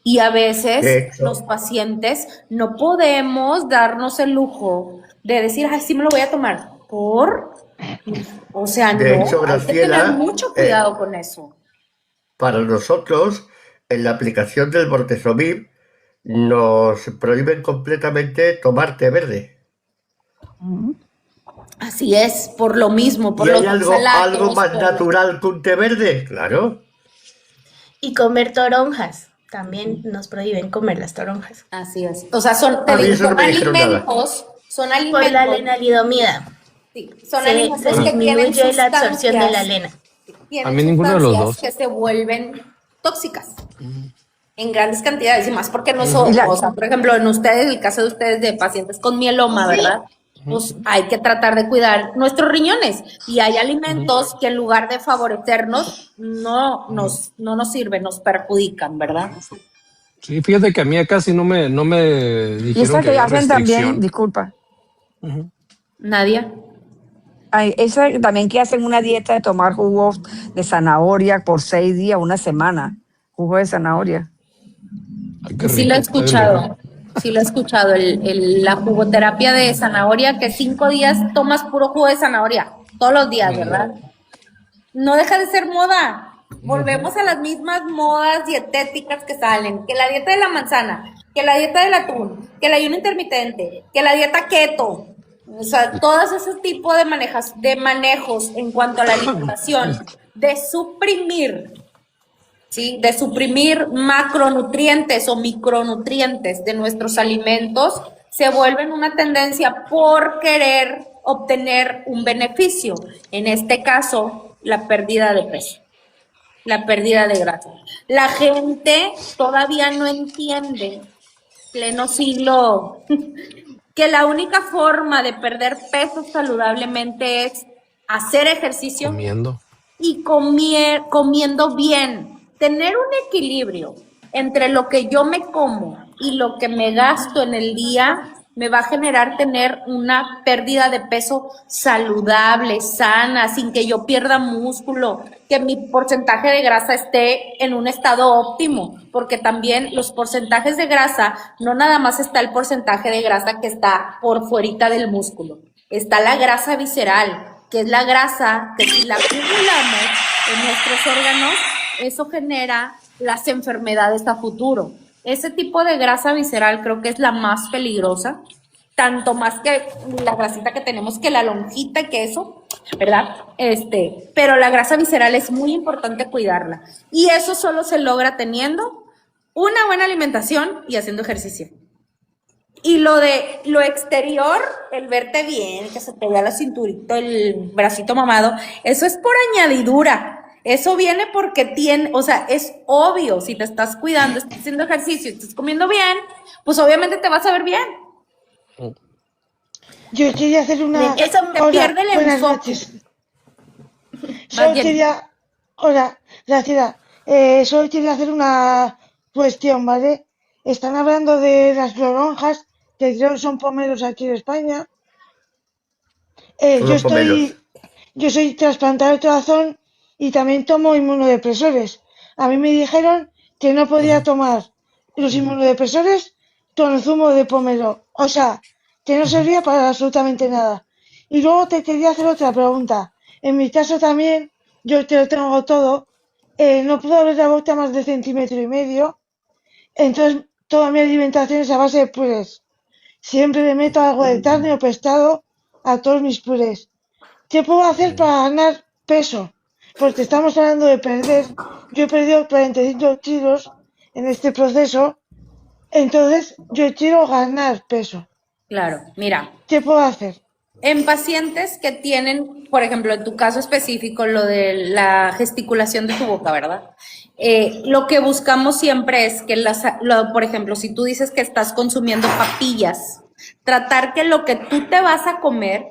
B: Y a
C: De
B: veces los
C: hecho,
B: pacientes no podemos darnos el lujo de decir, ay, sí me lo voy a tomar. O sea,
C: de
B: no,
C: hecho,
B: hay que tener
C: Graciela,
B: mucho cuidado con eso.
C: para nosotros, en la aplicación del bortezomib, nos prohíben completamente tomar té verde.
B: Así es, por lo mismo, por
C: ¿Y
B: los
C: hay algo
B: oxalatos,
C: más natural que un té verde? Claro.
A: Y comer toronjas. También nos prohíben comer las toronjas.
B: Así es. O sea, te
C: A mí
B: digo,
C: eso no me dijeron nada.
B: son
A: Por la
B: alimentos,
A: lenalidomida.
B: sí, son
A: Se
B: alimentos que tienen
A: disminuye la absorción de la
B: sustancias,
A: lena.
D: A mí ninguno de los
B: que
D: dos.
B: se vuelven tóxicas en grandes cantidades y más porque no
E: Y
B: son,
E: la,
B: o sea, por ejemplo, en ustedes, el caso de ustedes de pacientes con mieloma, ¿verdad? Pues hay que tratar de cuidar nuestros riñones y hay alimentos que en lugar de favorecernos, no nos sirven, nos perjudican, ¿verdad?
D: Sí, fíjate que a mí casi no me
E: y
D: dijeron
E: esa
D: que
E: que
D: había
E: hacen también,
D: restricción.
E: disculpa,
B: Nadia.
E: esa también que hacen una dieta de tomar jugos de zanahoria por 6 días, una semana, jugo de zanahoria.
D: Ay, qué
B: Sí lo he
D: rico, está bien bueno.
B: escuchado, sí lo he escuchado, la jugoterapia de zanahoria, que 5 días tomas puro jugo de zanahoria, todos los días, ¿verdad? No deja de ser moda. Volvemos a las mismas modas dietéticas que salen, que la dieta de la manzana, que la dieta del atún, que el ayuno intermitente, que la dieta keto. O sea, todos esos tipos de manejos en cuanto a la alimentación, de suprimir, ¿sí? De suprimir macronutrientes o micronutrientes de nuestros alimentos, se vuelven una tendencia por querer obtener un beneficio. En este caso, la pérdida de peso, la pérdida de grasa. La gente todavía no entiende, pleno siglo, que la única forma de perder peso saludablemente es hacer ejercicio
D: Comiendo.
B: y comiendo bien. Tener un equilibrio entre lo que yo me como y lo que me gasto en el día me va a generar tener una pérdida de peso saludable, sana, sin que yo pierda músculo, que mi porcentaje de grasa esté en un estado óptimo, porque también los porcentajes de grasa, no nada más está el porcentaje de grasa que está por fuerita del músculo, está la grasa visceral, que es la grasa que si la acumulamos en nuestros órganos, eso genera las enfermedades a futuro. Ese tipo de grasa visceral creo que es la más peligrosa, tanto más que la grasita que tenemos, que la lonjita, que eso, ¿verdad? Pero la grasa visceral es muy importante cuidarla. Y eso solo se logra teniendo una buena alimentación y haciendo ejercicio. Y lo de lo exterior, el verte bien, que se te vea la cinturita, el bracito mamado, eso es por añadidura. Eso viene porque tiene, o sea, es obvio, si te estás cuidando, estás haciendo ejercicio, estás comiendo bien, pues obviamente te vas a ver bien.
G: Yo quería hacer una...
A: Eso
B: Te
G: Hola,
B: pierde el
G: buenas
B: enfoque.
G: noches.
B: Más
G: Solo
B: bien,
G: quería... Hola, gracias. Solo quería hacer una cuestión, ¿vale? Están hablando de las toronjas, que creo que son pomelos aquí en España.
C: Son
G: Yo
C: los pomelos.
G: estoy... Yo soy trasplantado de corazón y también tomo inmunodepresores. A mí me dijeron que no podía tomar los inmunodepresores con el zumo de pomelo. O sea, que no servía para absolutamente nada. Y luego te quería hacer otra pregunta. En mi caso también, yo te lo tengo todo. No puedo abrir la boca más de 1,5 centímetros. Entonces, toda mi alimentación es a base de purés. Siempre le meto algo de carne o pescado a todos mis purés. ¿Qué puedo hacer para ganar peso? Porque estamos hablando de perder. Yo he perdido 45 kilos en este proceso, entonces yo quiero ganar peso.
B: claro, mira,
G: ¿Qué puedo hacer?
B: en pacientes que tienen, por ejemplo, en tu caso específico, lo de la gesticulación de tu boca, ¿verdad? Lo que buscamos siempre es que, por ejemplo, si tú dices que estás consumiendo papillas, tratar que lo que tú te vas a comer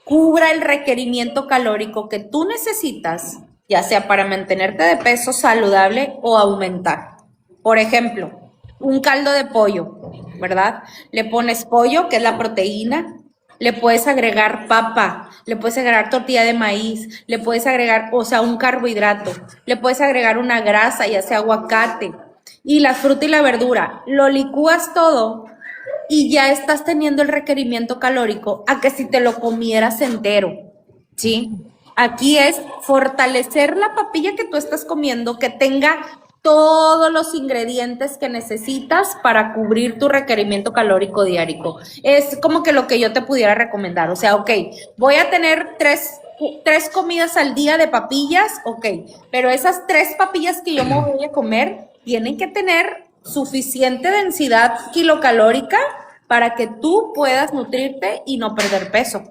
B: cubra el requerimiento calórico que tú necesitas, ya sea para mantenerte de peso saludable o aumentar. Por ejemplo, un caldo de pollo, ¿verdad? Le pones pollo, que es la proteína, le puedes agregar papa, le puedes agregar tortilla de maíz, le puedes agregar, o sea, un carbohidrato, le puedes agregar una grasa, ya sea aguacate, y la fruta y la verdura. Lo licúas todo y ya estás teniendo el requerimiento calórico a que si te lo comieras entero, ¿sí? Aquí es fortalecer la papilla que tú estás comiendo, que tenga todos los ingredientes que necesitas para cubrir tu requerimiento calórico diario. Es como que lo que yo te pudiera recomendar. O sea, ok, voy a tener tres comidas al día de papillas, ok, pero esas 3 papillas que yo me voy a comer tienen que tener suficiente densidad kilocalórica para que tú puedas nutrirte y no perder peso.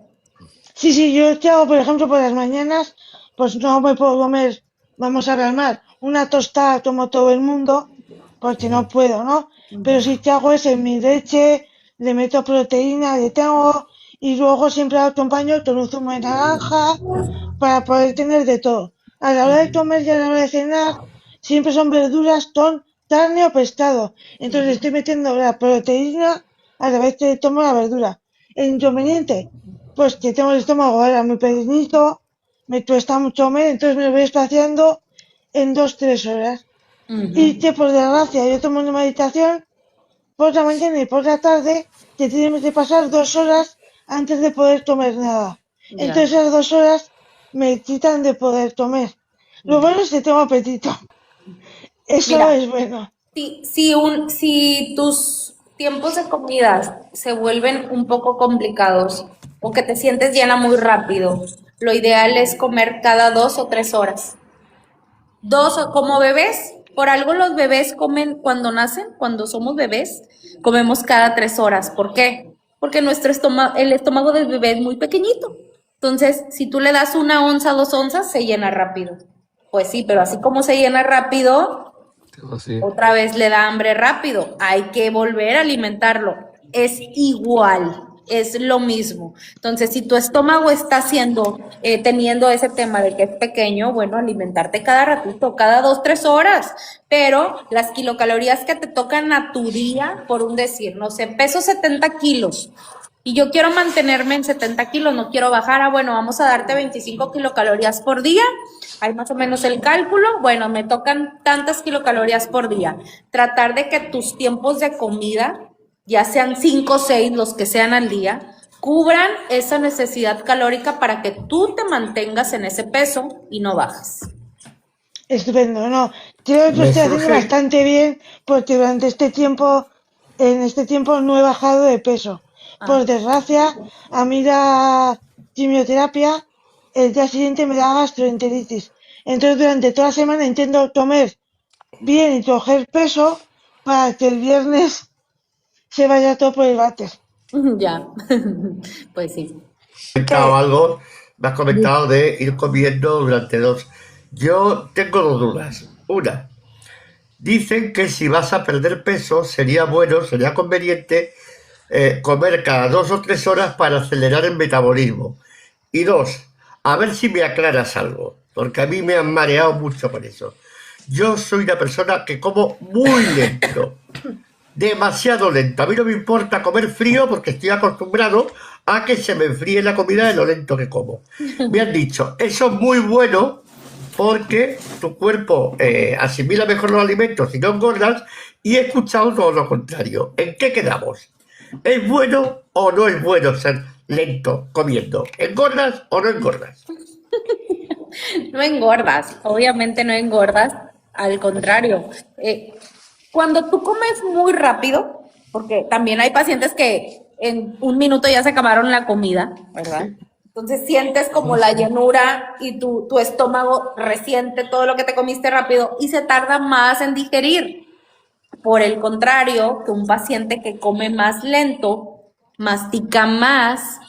G: Sí, sí, yo te hago, por ejemplo, por las mañanas, pues no me puedo comer, vamos a ver mal, una tostada como todo el mundo, porque no puedo, ¿no? Pero si te hago es en mi leche, le meto proteína, le tengo, y luego siempre lo acompaño con un zumo de naranja, para poder tener de todo. A la hora de comer y a la hora de cenar, siempre son verduras con carne o pescado. Entonces estoy metiendo la proteína a la vez que tomo la verdura. El inconveniente, pues que tengo el estómago ahora muy pequeñito, me cuesta mucho comer, entonces me lo voy espaciando en 2, 3 horas. Y que por desgracia yo tomo una meditación por la mañana y por la tarde, que tienes que pasar 2 horas antes de poder comer nada.
B: Ya.
G: Entonces esas 2 horas me quitan de poder comer. Lo bueno es que tengo apetito. Eso
B: Mira,
G: es bueno.
B: si tus tiempos de comida se vuelven un poco complicados o que te sientes llena muy rápido, lo ideal es comer cada 2 o 3 horas. Como bebés, por algo los bebés comen cuando nacen, cuando somos bebés, comemos cada 3 horas. ¿Por qué? Porque el estómago del bebé es muy pequeñito. Entonces, si tú le das 1 onza, 2 onzas, se llena rápido. Pues sí, pero así como se llena rápido,
D: Sí.
B: otra vez le da hambre rápido. Hay que volver a alimentarlo. Es igual, es lo mismo. Entonces, si tu estómago está teniendo ese tema de que es pequeño, bueno, alimentarte cada ratito, cada 2, 3 horas, pero las kilocalorías que te tocan a tu día, por un decir, no sé, peso 70 kilos. Y yo quiero mantenerme en 70 kilos, no quiero bajar. Bueno, vamos a darte 25 kilocalorías por día. Hay más o menos el cálculo. Bueno, me tocan tantas kilocalorías por día. Tratar de que tus tiempos de comida, ya sean 5 o 6, los que sean al día, cubran esa necesidad calórica para que tú te mantengas en ese peso y no bajes.
G: Estupendo, no. Creo que lo
C: Me
G: estoy haciendo
C: surge,
G: bastante bien porque durante en este tiempo no he bajado de peso. Por desgracia, a mí la quimioterapia, el día siguiente me da gastroenteritis. Entonces durante toda la semana intento comer bien y coger peso para que el viernes se vaya todo por el váter.
B: Ya, pues sí.
C: Comentado algo, me has comentado de ir comiendo durante dos. Yo tengo dos dudas. Una, dicen que si vas a perder peso sería bueno, sería conveniente comer cada 2 o 3 horas para acelerar el metabolismo. Y dos, a ver si me aclaras algo, porque a mí me han mareado mucho con eso. Yo soy una persona que como muy lento, demasiado lento. A mí no me importa comer frío porque estoy acostumbrado a que se me enfríe la comida de lo lento que como. Me han dicho, eso es muy bueno porque tu cuerpo asimila mejor los alimentos y no engordas, y he escuchado todo lo contrario. ¿En qué quedamos? ¿Es bueno o no es bueno ser lento comiendo? ¿Engordas o no engordas?
B: No engordas, obviamente no engordas, al contrario. Cuando tú comes muy rápido, porque también hay pacientes que en 1 minuto ya se acabaron la comida, ¿verdad? Entonces sientes como la llenura y tu estómago resiente todo lo que te comiste rápido y se tarda más en digerir. Por el contrario, que un paciente que come más lento, mastica más.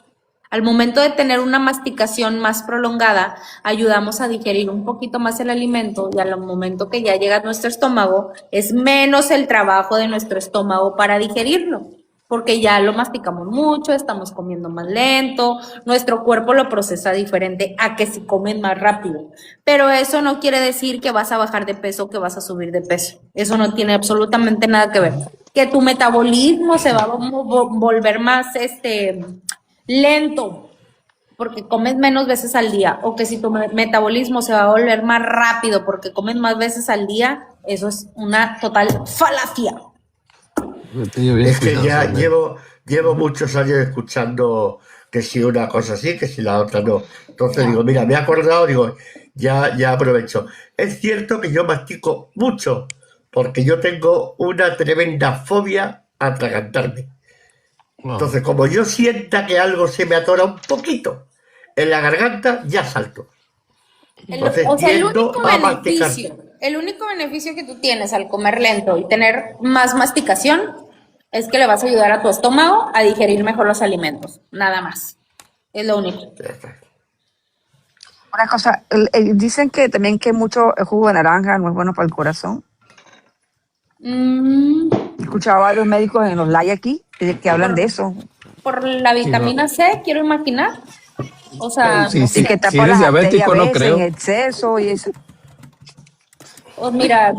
B: Al momento de tener una masticación más prolongada, ayudamos a digerir un poquito más el alimento, y al momento que ya llega a nuestro estómago, es menos el trabajo de nuestro estómago para digerirlo, porque ya lo masticamos mucho, estamos comiendo más lento, nuestro cuerpo lo procesa diferente a que si comen más rápido. Pero eso no quiere decir que vas a bajar de peso o que vas a subir de peso. Eso no tiene absolutamente nada que ver. Que tu metabolismo se va a volver más lento porque comes menos veces al día, o que si tu metabolismo se va a volver más rápido porque comes más veces al día, eso es una total falacia.
C: Es que ya llevo muchos años escuchando que si una cosa sí, que si la otra no. Entonces digo, mira, me he acordado, digo, ya aprovecho. Es cierto que yo mastico mucho, porque yo tengo una tremenda fobia a atragantarme. Entonces, como yo sienta que algo se me atora un poquito en la garganta, ya salto. Entonces,
B: el único beneficio que tú tienes al comer lento y tener más masticación es que le vas a ayudar a tu estómago a digerir mejor los alimentos, nada más. Es lo único.
E: Una cosa, dicen que también que mucho jugo de naranja no es bueno para el corazón. He escuchado a varios médicos en los live aquí que hablan de eso.
B: Por la vitamina C, quiero imaginar. O sea,
E: y que tapa las arterias en exceso y eso.
B: Pues mira,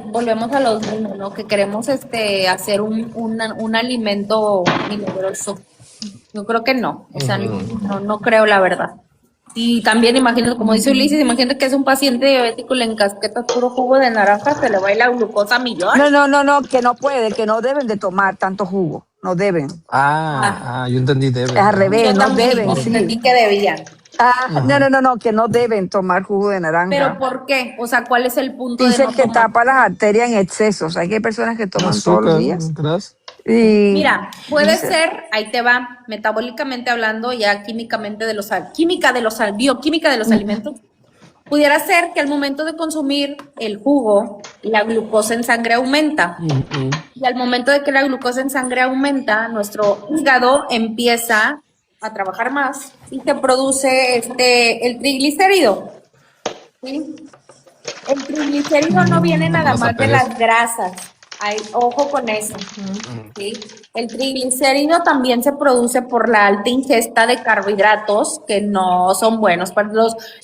B: volvemos a los mismos, ¿no? Que queremos hacer un alimento milagroso. Yo creo que no, o sea, no creo, la verdad. Y también imagínate, como dice Ulises, imagínate que es un paciente diabético y le encasquetas puro jugo de naranja, se le va a ir la glucosa a millón.
E: No, que no puede, que no deben de tomar tanto jugo, no deben.
D: Yo entendí deben.
E: Es al revés, no deben.
B: Entendí que debían.
E: No, que no deben tomar jugo de naranja.
B: ¿Pero por qué? O sea, ¿cuál es el punto?
E: Dicen que tapa las arterias en exceso. O sea, hay personas que toman todos los días.
B: Mira, puede ser, ahí te va, metabólicamente hablando, ya químicamente bioquímica de los alimentos, pudiera ser que al momento de consumir el jugo, la glucosa en sangre aumenta. Y al momento de que la glucosa en sangre aumenta, nuestro hígado empieza a trabajar más y se produce el triglicérido. ¿Sí? El triglicérido no viene nada más de las grasas. Ojo con eso. ¿Sí? El triglicérido también se produce por la alta ingesta de carbohidratos que no son buenos para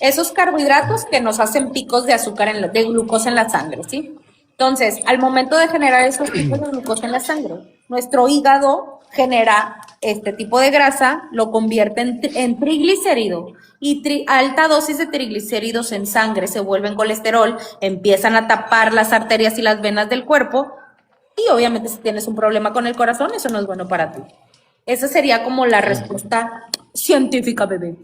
B: esos carbohidratos que nos hacen picos de azúcar, de glucosa en la sangre, ¿sí? Entonces, al momento de generar esos picos de glucosa en la sangre, nuestro hígado genera este tipo de grasa, lo convierte en triglicérido, y alta dosis de triglicéridos en sangre se vuelven colesterol, empiezan a tapar las arterias y las venas del cuerpo. Y obviamente si tienes un problema con el corazón, eso no es bueno para ti. Esa sería como la respuesta científica, bebé.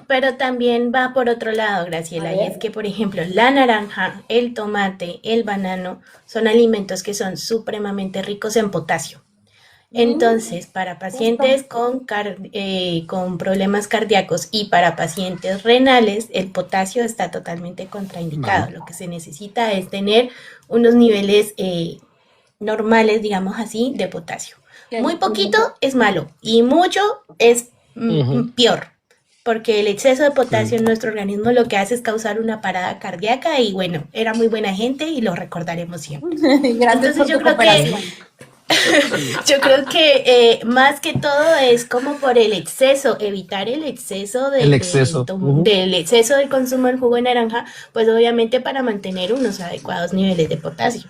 A: Pero también va por otro lado, Graciela, y es que, por ejemplo, la naranja, el tomate, el banano, son alimentos que son supremamente ricos en potasio. Entonces, para pacientes con problemas cardíacos y para pacientes renales, el potasio está totalmente contraindicado. Lo que se necesita es tener unos niveles normales, digamos así, de potasio.
B: Que
A: Muy
B: el- por
A: poquito
B: ejemplo,
A: es malo y mucho es
D: Ujú,
A: peor, porque el exceso de potasio
D: sí.
A: en nuestro organismo lo que hace es causar una parada cardíaca y bueno, era muy buena gente y lo recordaremos siempre.
B: Gracias
A: Entonces
B: por tu cooperación.
A: yo creo que más que todo es como por el exceso, evitar el exceso
D: El exceso. Ujú.
A: del exceso del consumo del jugo de naranja, pues obviamente para mantener unos adecuados niveles de potasio.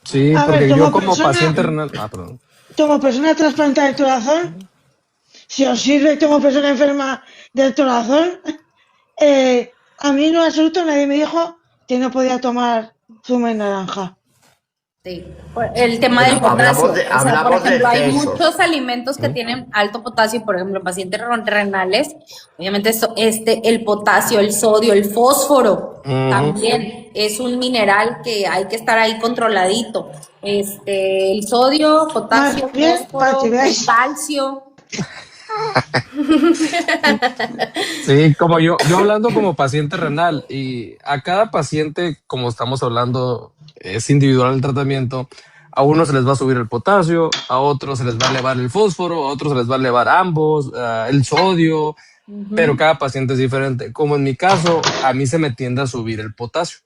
D: Sí,
G: A ver,
D: porque yo como paciente renal. Ah, perdón.
G: como persona trasplantada de corazón, si os sirve como persona enferma del corazón, a mí no en absoluto nadie me dijo que no podía tomar zumo de naranja.
B: Sí, el tema del
C: Pero
B: potasio, o sea, por
C: hablamos de
B: ejemplo, hay
C: excesos.
B: muchos alimentos que
D: ¿Mm?
B: tienen alto potasio, por ejemplo, en pacientes renales, obviamente el potasio, el sodio, el fósforo,
D: Ujú.
B: también es un mineral que hay que estar ahí controladito. El sodio,
G: Más
B: potasio,
G: bien, para que
B: fósforo, el
G: veáis,
B: calcio.
D: Sí, como yo hablando como paciente renal y a cada paciente, como estamos hablando, es individual el tratamiento. A unos se les va a subir el potasio, a otros se les va a elevar el fósforo, a otros se les va a elevar ambos, el sodio, pero
B: Ujú.
D: cada paciente es diferente. Como en mi caso, a mí se me tiende a subir el potasio.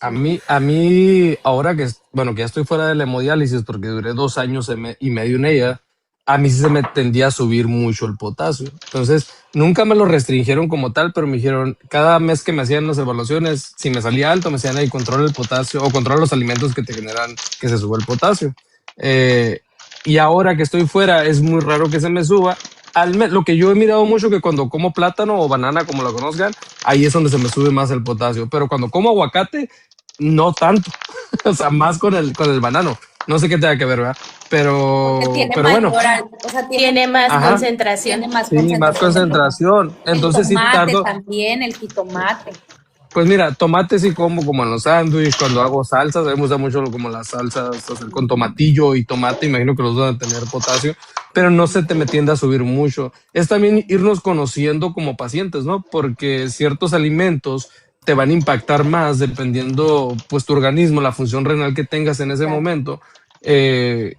D: A mí, ahora bueno, que ya estoy fuera de la hemodiálisis porque duré 2 años y medio en ella, a mí sí se me tendía a subir mucho el potasio. Entonces, nunca me lo restringieron como tal, pero me dijeron, cada mes que me hacían las evaluaciones, si me salía alto, me decían, ahí controla el potasio o controla los alimentos que te generan que se suba el potasio. Eh, y ahora que estoy fuera, es muy raro que se me suba. Lo que yo he mirado mucho que cuando como plátano o banana, como lo conozcan, ahí es donde se me sube más el potasio. Pero cuando como aguacate, no tanto. O sea, más con el banano. No sé qué tenga que ver, ¿verdad?
B: Porque tiene
D: Pero bueno,
B: mayor, o sea,
A: Tiene más
D: ajá,
A: concentración.
B: tiene más
D: sí, más
B: concentración de potasio.
D: concentración.
B: El
D: Entonces sí
B: tomate
D: tardo.
B: también, el jitomate.
D: Pues mira, tomate sí como en los sándwiches, cuando hago salsas, a mí me gusta mucho como las salsas, hacer con tomatillo y tomate, imagino que los van a tener potasio, pero no se te me tiende a subir mucho. Es también irnos conociendo como pacientes, ¿no? Porque ciertos alimentos te van a impactar más dependiendo, pues, tu organismo, la función renal que tengas en ese
B: Claro.
D: momento,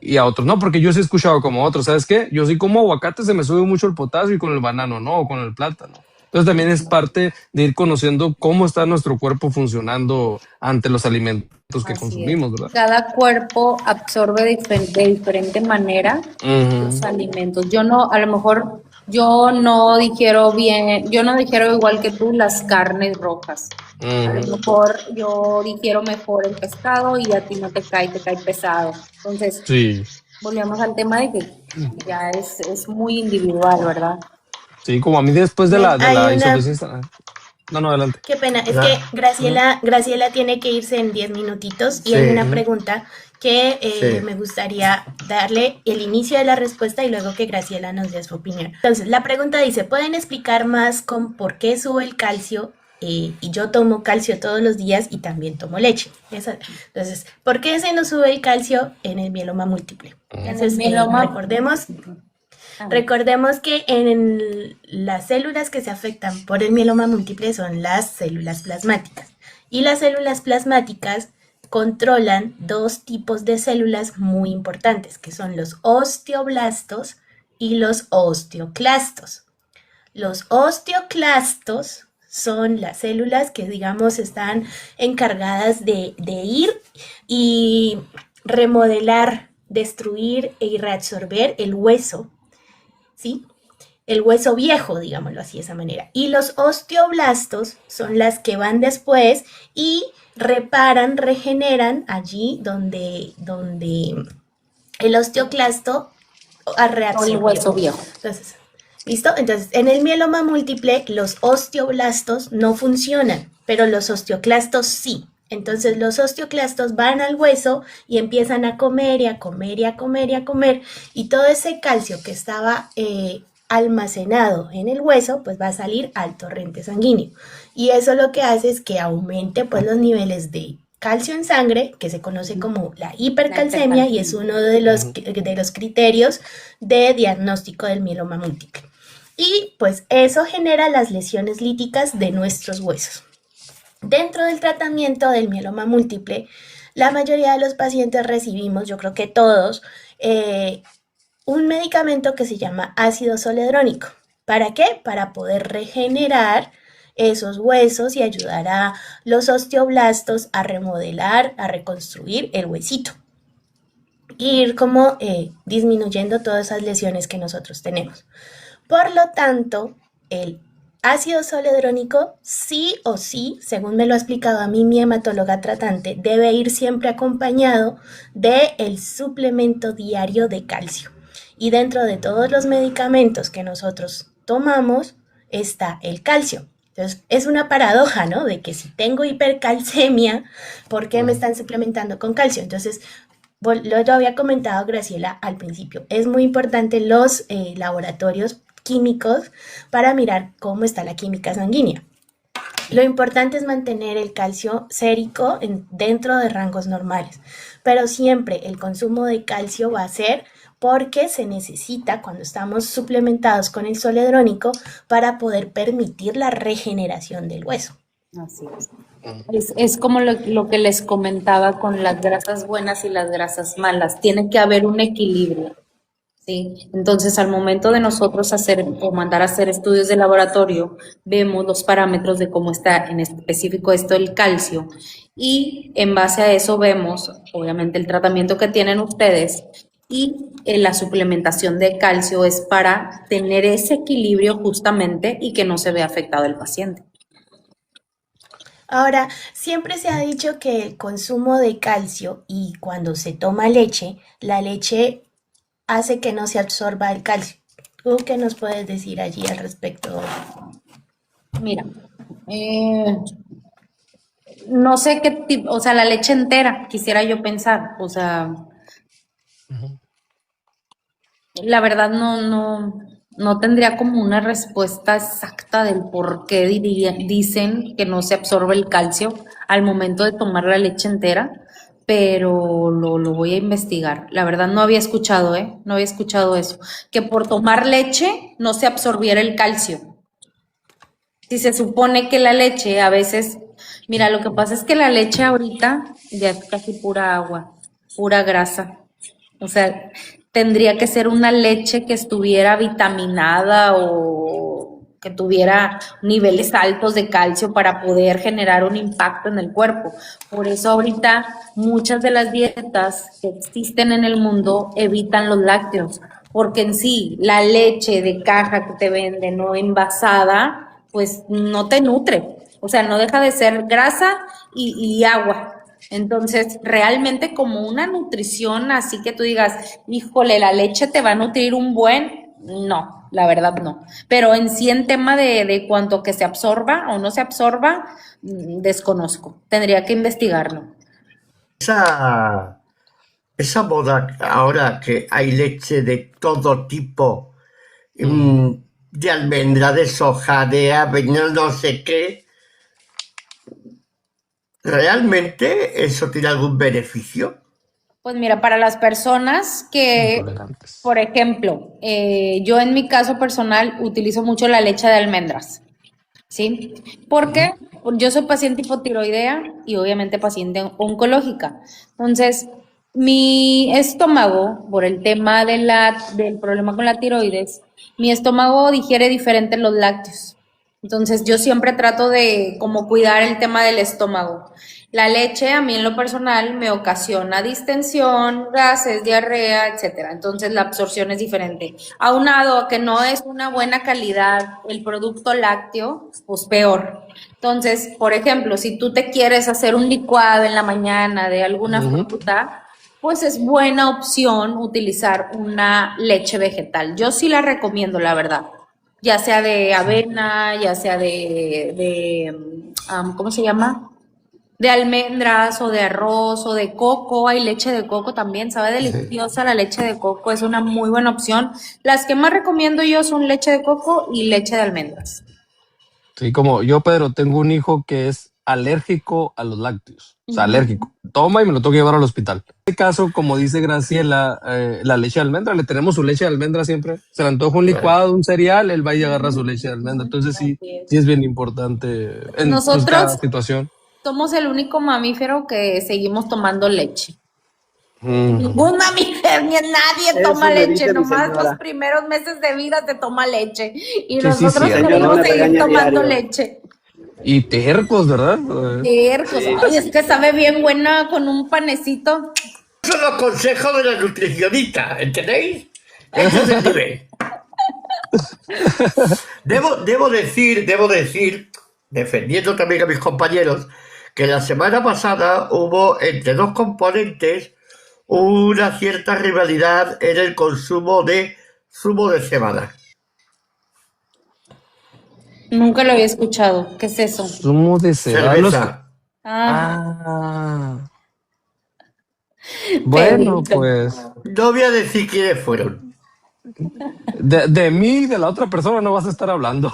D: y a otros, ¿no? Porque yo sí he escuchado como otros, ¿sabes qué? Yo sí como aguacate, se me sube mucho el potasio y con el banano, ¿no? O con el plátano. Entonces también es parte de ir conociendo cómo está nuestro cuerpo funcionando ante los alimentos que
B: Así es.
D: consumimos, ¿verdad?
B: Cada cuerpo absorbe de diferente manera los
D: Ujú,
B: alimentos. Yo no, a lo mejor yo no digiero bien, yo no digiero igual que tú las carnes rojas. A lo
D: ujú.
B: mejor yo digiero mejor el pescado y a ti no te cae pesado. Entonces,
D: Sí,
B: volvemos al tema de que ya es muy individual, ¿verdad?
D: sí, como a mí después de
A: Ven,
D: la, de
A: hay
D: la
A: una,
D: insuficiencia. No, no, adelante.
A: qué pena, es que
C: La-
D: Ujú.
A: Graciela tiene que irse en 10 minutitos y hay
C: sí,
A: una
D: Ujú.
A: pregunta que
C: sí.
A: me gustaría darle el inicio de la respuesta y luego que Graciela nos dé su opinión. Entonces, la pregunta dice, ¿pueden explicar más con por qué sube el calcio? Y yo tomo calcio todos los días y también tomo leche. Entonces, ¿por qué se nos sube el calcio en el mieloma múltiple?
B: En el
A: Entonces,
B: mieloma.
A: recordemos que en las células que se afectan por el mieloma múltiple son las células plasmáticas. Y las células plasmáticas controlan dos tipos de células muy importantes, que son los osteoblastos y los osteoclastos. Los osteoclastos son las células que, digamos, están encargadas de ir y remodelar, destruir y reabsorber el hueso, ¿sí? El hueso viejo, digámoslo así de esa manera. Y los osteoblastos son las que van después y reparan, regeneran allí donde el osteoclasto
B: O el
A: reabsorbió.
B: hueso viejo.
A: Entonces, ¿listo? Entonces, en el mieloma múltiple, los osteoblastos no funcionan, pero los osteoclastos sí. Entonces, los osteoclastos van al hueso y empiezan a comer y a comer y a comer y a comer. Y todo ese calcio que estaba almacenado en el hueso, pues va a salir al torrente sanguíneo. Y eso lo que hace es que aumente pues los niveles de calcio en sangre, que se conoce como la hipercalcemia y es uno de los criterios de diagnóstico del mieloma múltiple. Y pues eso genera las lesiones líticas de nuestros huesos. Dentro del tratamiento del mieloma múltiple la mayoría de los pacientes recibimos, yo creo que todos, un medicamento que se llama ácido zoledrónico. ¿Para qué? Para poder regenerar esos huesos y ayudar a los osteoblastos a remodelar, a reconstruir el huesito. Y ir como disminuyendo todas esas lesiones que nosotros tenemos. Por lo tanto, el ácido zoledrónico sí o sí, según me lo ha explicado a mí mi hematóloga tratante, debe ir siempre acompañado del suplemento diario de calcio. Y dentro de todos los medicamentos que nosotros tomamos está el calcio. Entonces, es una paradoja, ¿no? De que si tengo hipercalcemia, ¿por qué me están suplementando con calcio? Entonces, lo había comentado Graciela al principio, es muy importante los laboratorios químicos para mirar cómo está la química sanguínea. Lo importante es mantener el calcio sérico dentro de rangos normales, pero siempre el consumo de calcio va a ser porque se necesita cuando estamos suplementados con el zoledrónico para poder permitir la regeneración del hueso.
B: Así es. Es como lo que les comentaba con las grasas buenas y las grasas malas. Tiene que haber un equilibrio, ¿sí? Entonces, al momento de nosotros hacer o mandar a hacer estudios de laboratorio, vemos los parámetros de cómo está en específico esto del calcio y en base a eso vemos, obviamente, el tratamiento que tienen ustedes y la suplementación de calcio es para tener ese equilibrio justamente y que no se vea afectado el paciente.
A: Ahora, siempre se ha dicho que el consumo de calcio y cuando se toma leche, la leche hace que no se absorba el calcio. ¿Tú qué nos puedes decir allí al respecto?
B: Mira, no sé qué tipo, o sea, la leche entera, quisiera yo pensar, o sea, la verdad no tendría como una respuesta exacta del por qué dicen que no se absorbe el calcio al momento de tomar la leche entera, pero lo voy a investigar. La verdad no había escuchado, no había escuchado eso, que por tomar leche no se absorbiera el calcio. Si se supone que la leche a veces, mira, lo que pasa es que la leche ahorita ya es casi pura agua, pura grasa. O sea, tendría que ser una leche que estuviera vitaminada o que tuviera niveles altos de calcio para poder generar un impacto en el cuerpo. Por eso ahorita muchas de las dietas que existen en el mundo evitan los lácteos, porque en sí la leche de caja que te venden o envasada, pues no te nutre. O sea, no deja de ser grasa y agua. Entonces, realmente como una nutrición, así que tú digas, híjole, la leche te va a nutrir un buen, no, la verdad no. Pero en sí en tema de cuánto que se absorba o no se absorba, desconozco. Tendría que investigarlo.
C: Esa moda ahora que hay leche de todo tipo, de almendra, de soja, de avena, no sé qué, ¿realmente eso tiene algún beneficio?
B: Pues mira, para las personas que,
D: Intolerantes.
B: por ejemplo, yo en mi caso personal utilizo mucho la leche de almendras, ¿sí? ¿Por qué? Porque yo soy paciente hipotiroidea y obviamente paciente oncológica. Entonces, mi estómago, por el tema del problema con la tiroides, mi estómago digiere diferente los lácteos. Entonces, yo siempre trato de como cuidar el tema del estómago. La leche a mí en lo personal me ocasiona distensión, gases, diarrea, etcétera. Entonces, la absorción es diferente. Aunado a que no es una buena calidad el producto lácteo, pues peor. Entonces, por ejemplo, si tú te quieres hacer un licuado en la mañana de alguna fruta, pues es buena opción utilizar una leche vegetal. Yo sí la recomiendo, la verdad. Ya sea de avena, ya sea ¿cómo se llama? De almendras o de arroz o de coco. Hay leche de coco también, sabe deliciosa la leche de coco, es una muy buena opción. Las que más recomiendo yo son leche de coco y leche de almendras.
D: Sí, como yo, Pedro, tengo un hijo que es alérgico a los lácteos. O sea, alérgico. Toma y me lo tengo que llevar al hospital. En este caso, como dice Graciela, la leche de almendra, le tenemos su leche de almendra siempre. Se le antoja un licuado, un cereal, él va y agarra su leche de almendra. Entonces sí es bien importante en cada situación.
B: Somos el único mamífero que seguimos tomando leche.
D: Mm.
B: Ningún mamífero, ni nadie
H: Eso
B: toma
H: me
B: leche,
H: dice mi
B: nomás los
H: señora.
B: primeros meses de vida se toma leche. Y
D: Sí,
B: nosotros
D: cierto.
H: Señora
B: queremos
H: me
B: seguir
H: regaña
B: tomando
H: diario.
B: leche.
D: Y tercos, ¿verdad?
B: Tercos. Ay, es que sabe bien buena con un panecito.
C: Esos son los consejos de la nutricionista, ¿entendéis? Ese es el nivel. Debo decir, defendiendo también a mis compañeros, que la semana pasada hubo entre dos componentes una cierta rivalidad en el consumo de zumo de cebada.
B: Nunca lo había escuchado. ¿Qué es eso?
D: Zumo de cebada.
C: Cerveza.
B: Ah,
D: Bueno,
B: Pedrito.
D: pues
C: No voy a decir quiénes fueron.
D: de mí y de la otra persona no vas a estar hablando.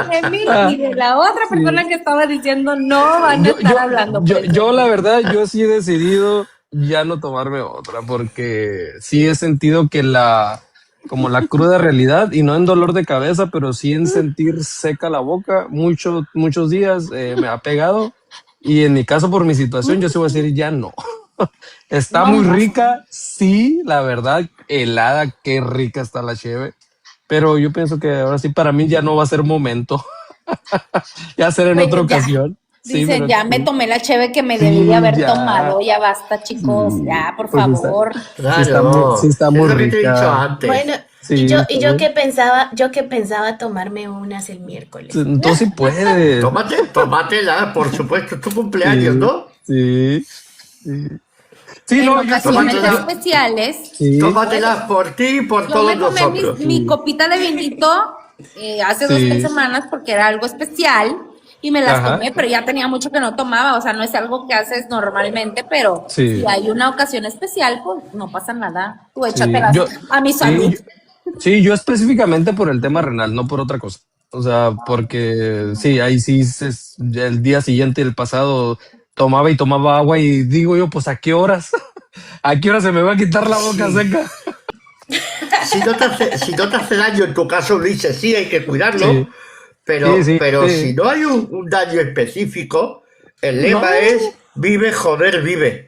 B: De mí y de la otra persona que estaba diciendo no van a estar hablando. Pues.
D: Yo, la verdad, yo sí he decidido ya no tomarme otra, porque sí he sentido que como la cruda realidad, y no en dolor de cabeza, pero sí en sentir seca la boca, muchos días me ha pegado. Y en mi caso, por mi situación, yo sí voy a decir ya no. Está
B: No
D: muy
B: más.
D: rica, sí, la verdad, helada, qué rica está la cheve. Pero yo pienso que ahora sí, para mí ya no va a ser momento. Ya será en
B: Bueno,
D: otra
B: ya.
D: ocasión. Sí,
B: Dicen,
D: pero
B: ya me
D: sí.
B: tomé la cheve que me
D: Sí,
B: debí de haber
D: ya.
B: tomado. Ya basta, chicos.
D: Sí,
B: Ya, por
D: pues
B: favor.
C: Claro,
D: sí está
C: es
D: muy
C: lo que te he dicho
D: rica.
C: antes.
A: Bueno,
D: Sí,
A: y yo
D: está bien.
A: que pensaba tomarme unas el miércoles.
D: Tú sí puedes.
C: Tómatela, por supuesto, es tu cumpleaños,
D: Sí,
C: ¿no?
D: sí, sí. Sí,
B: En
D: no, yo
B: ocasiones
C: tómatela.
B: especiales,
D: sí,
C: Tómatela por ti y por
B: yo
C: todos
B: me tomé
C: nosotros.
B: mi copita de vinito hace 2
D: sí.
B: semanas porque era algo especial y me las
D: Ajá.
B: tomé, pero ya tenía mucho que no tomaba. O sea, no es algo que haces normalmente, pero
D: Sí.
B: si hay una ocasión especial, pues no pasa nada. Tú
D: Sí,
B: échatelas a mi salud.
D: yo específicamente por el tema renal, no por otra cosa. O sea, porque sí, ahí sí el día siguiente, el pasado, tomaba y tomaba agua y digo yo, pues ¿a qué horas? ¿A qué hora se me va a quitar la boca
C: Sí.
D: seca?
C: Si no te hace daño, en tu caso, Ulises, sí hay que cuidarlo,
D: Sí, sí,
C: pero
D: sí.
C: si no hay un daño específico, el
D: No.
C: lema es vive, joder, vive.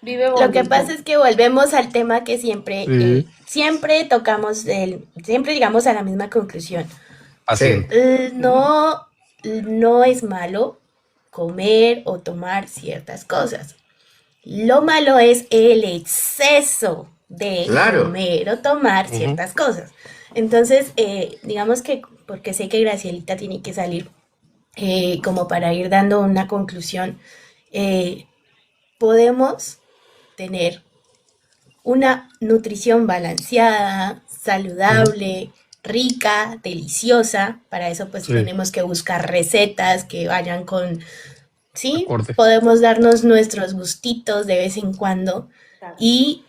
B: Vive
A: Lo que
B: bonito.
A: pasa es que volvemos al tema que siempre,
D: Sí.
A: siempre tocamos, siempre llegamos a la misma conclusión.
D: Así.
C: Sí.
A: No es malo comer o tomar ciertas cosas. Lo malo es el exceso de
C: Claro.
A: comer o tomar
D: Ujú.
A: ciertas cosas. Entonces, digamos que, porque sé que Gracielita tiene que salir, como para ir dando una conclusión, podemos tener una nutrición balanceada, saludable, rica, deliciosa. Para eso pues
D: Sí.
A: tenemos que buscar recetas que vayan con, ¿sí?
D: Acorde.
A: Podemos darnos nuestros gustitos de vez en cuando y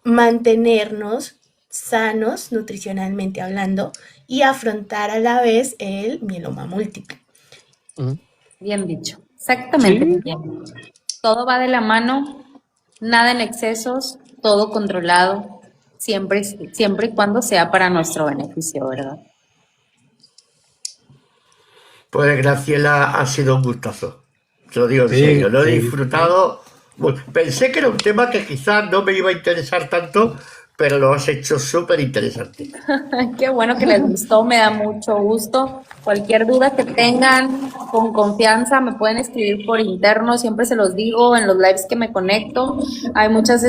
A: mantenernos sanos nutricionalmente hablando y afrontar a la vez el mieloma múltiple.
D: Ujú.
B: Bien dicho. Exactamente.
D: Sí.
B: Bien. Todo va de la mano, nada en excesos, todo controlado, siempre y cuando sea para nuestro beneficio, ¿verdad?
C: Pues Graciela, ha sido un gustazo. Te lo digo en
D: Sí,
C: serio, lo he
D: sí.
C: disfrutado. Bueno, pensé que era un tema que quizás no me iba a interesar tanto, pero lo has hecho súper interesante.
B: Qué bueno que les gustó, me da mucho gusto. Cualquier duda que tengan, con confianza, me pueden escribir por interno, siempre se los digo en los lives que me conecto. Hay muchas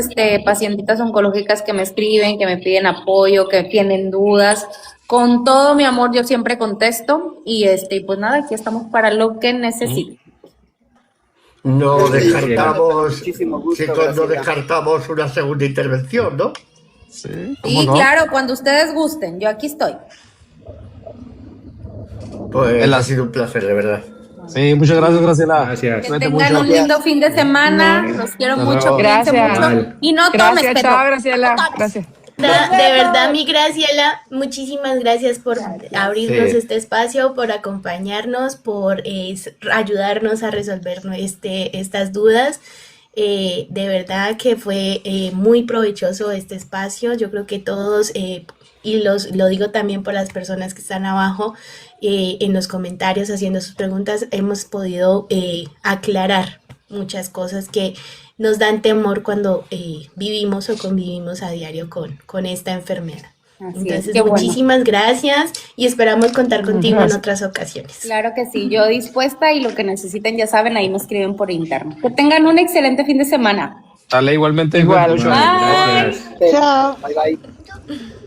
B: pacientitas oncológicas que me escriben, que me piden apoyo, que tienen dudas. Con todo mi amor, yo siempre contesto y pues nada, aquí estamos para lo que necesiten.
C: No descartamos,
H: Muchísimo gusto,
C: chicos, no
H: Graciela.
C: descartamos una segunda intervención, ¿no?
D: Sí, ¿cómo
B: Sí,
D: no?
B: claro, cuando ustedes gusten, yo aquí estoy.
C: Pues
D: En
C: ha
D: las-
C: sido un placer, de verdad.
D: Sí, muchas gracias, Graciela.
F: Gracias.
B: Que
D: Cuídate
B: tengan
D: mucho.
B: un lindo fin de semana, los quiero
D: Hasta
B: mucho,
D: luego.
B: cuídense
E: Gracias.
B: mucho
F: Igual.
B: y no tomes,
E: Gracias,
B: Pedro.
E: chao, Graciela.
B: No tomes.
E: Gracias.
A: De verdad, mi Graciela, muchísimas gracias por abrirnos
C: Sí.
A: este espacio, por acompañarnos, por ayudarnos a resolver estas dudas. De verdad que fue muy provechoso este espacio. Yo creo que todos, y lo digo también por las personas que están abajo en los comentarios haciendo sus preguntas, hemos podido aclarar muchas cosas que nos dan temor cuando vivimos o convivimos a diario con esta enfermedad.
B: Así es,
A: Entonces,
B: qué bueno.
A: muchísimas gracias y esperamos contar contigo en otras ocasiones.
B: Claro que sí, yo dispuesta y lo que necesiten, ya saben, ahí me escriben por interno. Que tengan un excelente fin de semana.
D: Dale, igualmente.
E: Igual.
D: Mucho.
B: Bye.
F: Gracias.
G: Chao.
H: Bye bye.